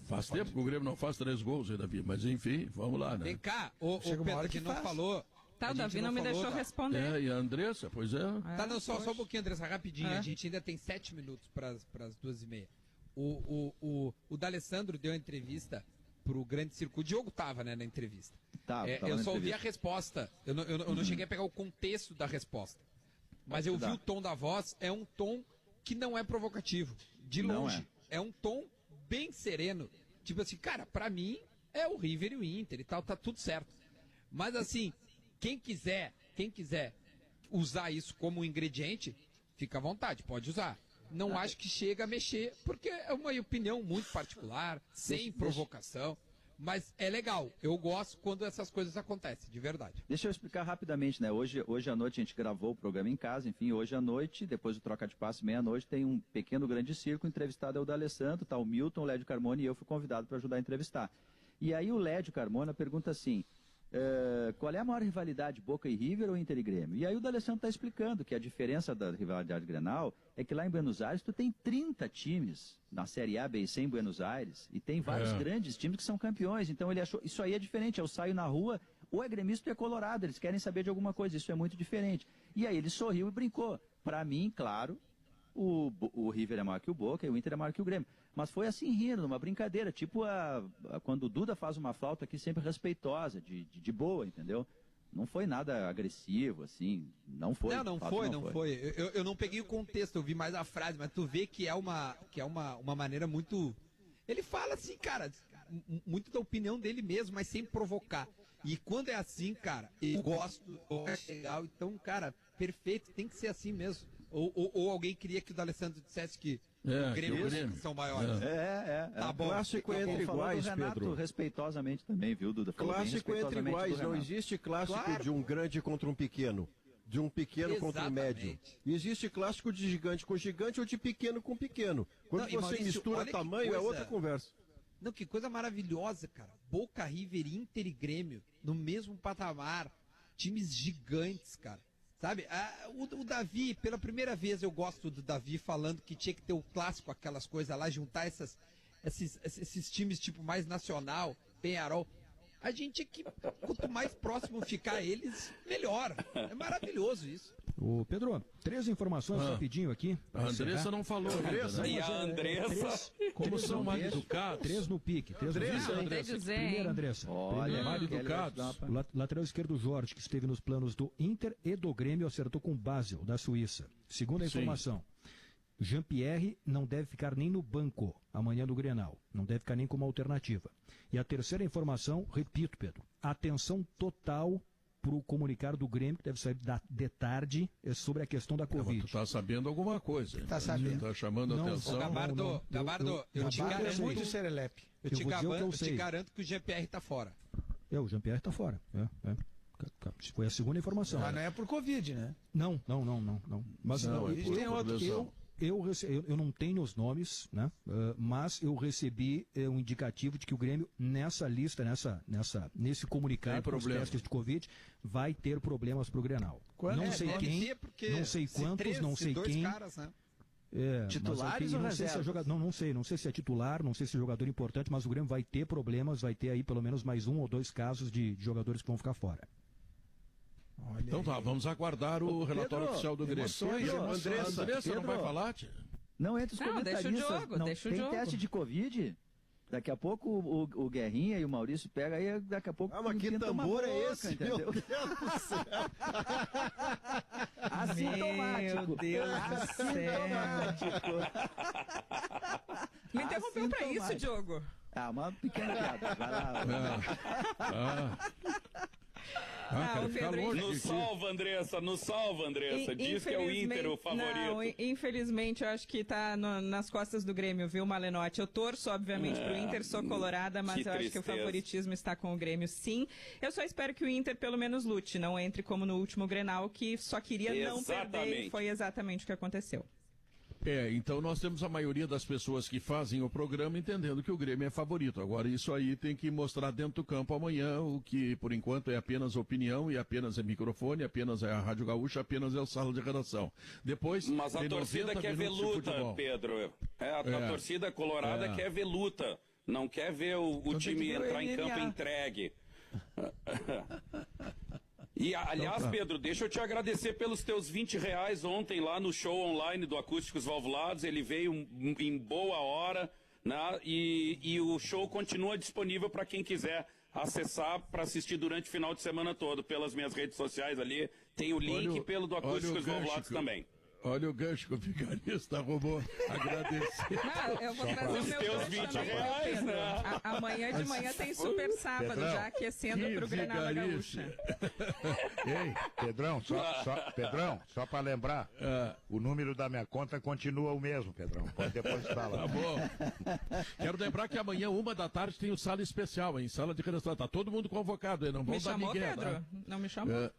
Faz tempo que o Grêmio não faz 3 gols aí, Davi, mas enfim, vamos lá, né? Vem cá, o Pedro que não falou... Tá, o Davi não me deixou responder. E a Andressa, pois é. Tá, não, só um pouquinho, Andressa, rapidinho. A gente ainda tem 7 minutos para as 2h30. O D'Alessandro deu uma entrevista pro Grande Circuito. O Diogo tava, né, na entrevista. Eu só ouvi a resposta. Eu não cheguei a pegar o contexto da resposta. Mas eu vi o tom da voz, é um tom que não é provocativo. De longe. É um tom bem sereno. Tipo assim, cara, pra mim é o River e o Inter e tal, tá tudo certo. Mas assim, quem quiser usar isso como ingrediente, fica à vontade, pode usar. Não acho que chega a mexer, porque é uma opinião muito particular, sem provocação. Mas é legal, eu gosto quando essas coisas acontecem, de verdade. Deixa eu explicar rapidamente, né? Hoje à noite a gente gravou o programa em casa, enfim, hoje à noite, depois do troca de passe, meia-noite, tem um pequeno grande circo, entrevistado é o D'Alessandro, tá o Milton, o Lédio Carmona e eu fui convidado para ajudar a entrevistar. E aí o Lédio Carmona pergunta assim, qual é a maior rivalidade, Boca e River ou Inter e Grêmio? E aí o D'Alessandro está explicando que a diferença da rivalidade Grenal é que lá em Buenos Aires tu tem 30 times na Série A, B e C em Buenos Aires e tem vários grandes times que são campeões. Então ele achou, isso aí é diferente, eu saio na rua, ou é gremista ou é colorado, eles querem saber de alguma coisa, isso é muito diferente. E aí ele sorriu e brincou. Para mim, claro, o River é maior que o Boca e o Inter é maior que o Grêmio. Mas foi assim, rindo, numa brincadeira, tipo quando o Duda faz uma flauta aqui sempre respeitosa, de boa, entendeu? Não foi nada agressivo, assim, não foi. Não foi. Eu não peguei o contexto, eu vi mais a frase, mas tu vê que é uma maneira muito... Ele fala assim, cara, muito da opinião dele mesmo, mas sem provocar. E quando é assim, cara, eu gosto, é legal, então, cara, perfeito, tem que ser assim mesmo. Ou alguém queria que o D'Alessandro dissesse que o Grêmio são maiores. Tá bom. Clássico entre iguais, Renato, Pedro. respeitosamente também, viu, Duda? Clássico entre iguais, não existe clássico de um grande contra um pequeno. De um pequeno contra um médio. Existe clássico de gigante com gigante ou de pequeno com pequeno. Quando você Maurício, mistura tamanho, é outra conversa. Não, que coisa maravilhosa, cara. Boca, River, Inter e Grêmio, no mesmo patamar. Times gigantes, cara. Sabe, o Davi, pela primeira vez eu gosto do Davi falando que tinha que ter o clássico, aquelas coisas lá, juntar esses times tipo mais nacional, Penharol. A gente aqui, quanto mais próximo ficar eles, melhor. É maravilhoso isso. Ô Pedro, 3 informações rapidinho aqui. A Andressa não falou. E a Andressa? Como são mal educados? 3 no pique. 3 no pique. Primeiro, Andressa. Olha, mal educados. O lateral esquerdo Jorge, que esteve nos planos do Inter e do Grêmio, acertou com Basel, da Suíça. Segunda informação. Jean-Pierre não deve ficar nem no banco amanhã no Grenal. Não deve ficar nem como alternativa. E a terceira informação, repito, Pedro, atenção total para o comunicado do Grêmio, que deve sair de tarde, sobre a questão da Covid. Tu está sabendo alguma coisa. Está sabendo. Está chamando a atenção. Gabardo, eu te garanto muito serelepe. Eu te garanto que o Jean-Pierre está fora. O Jean-Pierre está fora. Foi a segunda informação. Mas não é por Covid, né? Não. Mas não, tem outro. Eu não tenho os nomes, né? Mas eu recebi um indicativo de que o Grêmio, nessa lista, nesse comunicado com os testes de Covid, vai ter problemas para o Grenal. Não sei quem, não sei quantos, não sei quem. Caras, né? Titulares ou reservas? Não sei se é titular, não sei se é jogador importante, mas o Grêmio vai ter problemas, vai ter aí pelo menos mais 1 ou 2 casos de jogadores que vão ficar fora. Olha então tá, vamos aguardar o relatório oficial do Grêmio. Andressa não vai falar, tia? Não, entre os comentaristas. Deixa o jogo. Tem teste de Covid? Daqui a pouco o Guerrinha e o Maurício pegam aí, daqui a pouco... mas que tambor é esse, entendeu? Meu Deus do céu! Assintomático. Meu Deus do céu. Me interrompeu pra isso, Diogo. Uma pequena piada. Vai lá. Nos salva, Andressa. Diz que é o Inter o favorito. Não, infelizmente, eu acho que tá nas costas do Grêmio, viu, Malenotti? Eu torço, obviamente, pro Inter, sou colorada, mas eu acho que o favoritismo está com o Grêmio, sim. Eu só espero que o Inter, pelo menos, lute, não entre como no último Grenal, que só queria não perder, e foi exatamente o que aconteceu. Então nós temos a maioria das pessoas que fazem o programa entendendo que o Grêmio é favorito. Agora isso aí tem que mostrar dentro do campo amanhã, o que por enquanto é apenas opinião e apenas é microfone, apenas é a Rádio Gaúcha, apenas é o sala de redação. Depois, mas a torcida quer ver luta, Pedro. A torcida colorada quer ver luta, não quer ver o time entrar em campo entregue. E, aliás, Pedro, deixa eu te agradecer pelos teus R$20 ontem lá no show online do Acústicos Valvulados. Ele veio em boa hora, né? E o show continua disponível para quem quiser acessar para assistir durante o final de semana todo pelas minhas redes sociais ali. Tem o link pelo do Acústicos Valvulados também. Olha o gancho que o vigarista roubou. Agradecer. Eu vou trazer o meu teus R$20, né? Amanhã de manhã tem Super Sábado, Pedrão, já aquecendo pro Grenal da Gaúcha. Ei, Pedrão, só para lembrar, o número da minha conta continua o mesmo, Pedrão. Pode depositar lá. Tá bom. Quero lembrar que amanhã, 13h, tem o Sala Especial, hein? Sala de redação. Tá todo mundo convocado, hein? Não vão dar ninguém. Pedro? Tá? Não me chamou?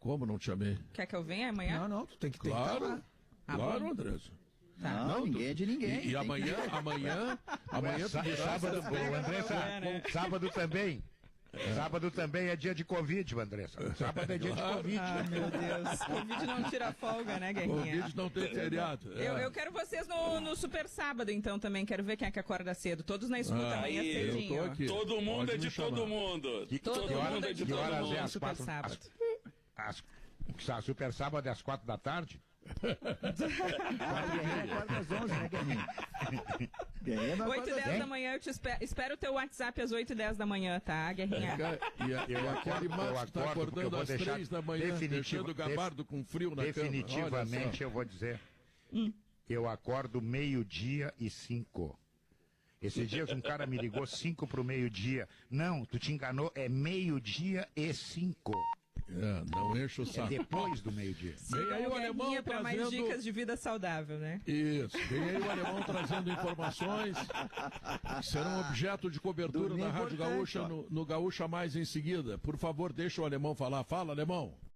Como não te chamei? Quer que eu venha amanhã? Não, tu tem que ter. Claro, claro, Andressa. Tá. Não, ninguém é de ninguém. E amanhã sábado também, Andressa. Sábado também. Sábado também é dia de Covid, Andressa. Sábado é dia de Covid. Meu Deus. Covid não tira folga, né, Guerrinha? Covid não tem feriado. Eu quero vocês no Super Sábado, então, também. Quero ver quem é que acorda cedo. Todos na escuta amanhã cedinho. Todo mundo é de todo mundo. Todo mundo é de todo mundo no Super Sábado. Super Sábado é às 4 da tarde? Acorda às 11, né, Guerrinha? 8h10 da manhã, eu te espero o teu WhatsApp às 8h10 da manhã, tá, Guerrinha? E aquele macho está acordando às 3 da manhã, deixando o gabardo com frio na definitivamente, eu vou dizer, eu acordo 12:05. Esses dias um cara me ligou 5 pro meio-dia. Não, tu te enganou, é 12:05. Não enche o saco. É depois do meio-dia. Vem aí o alemão para mais dicas de vida saudável, né? Isso. Vem aí o alemão trazendo informações que serão objeto de cobertura da Rádio Gaúcha no Gaúcha Mais em seguida. Por favor, deixa o alemão falar. Fala, alemão.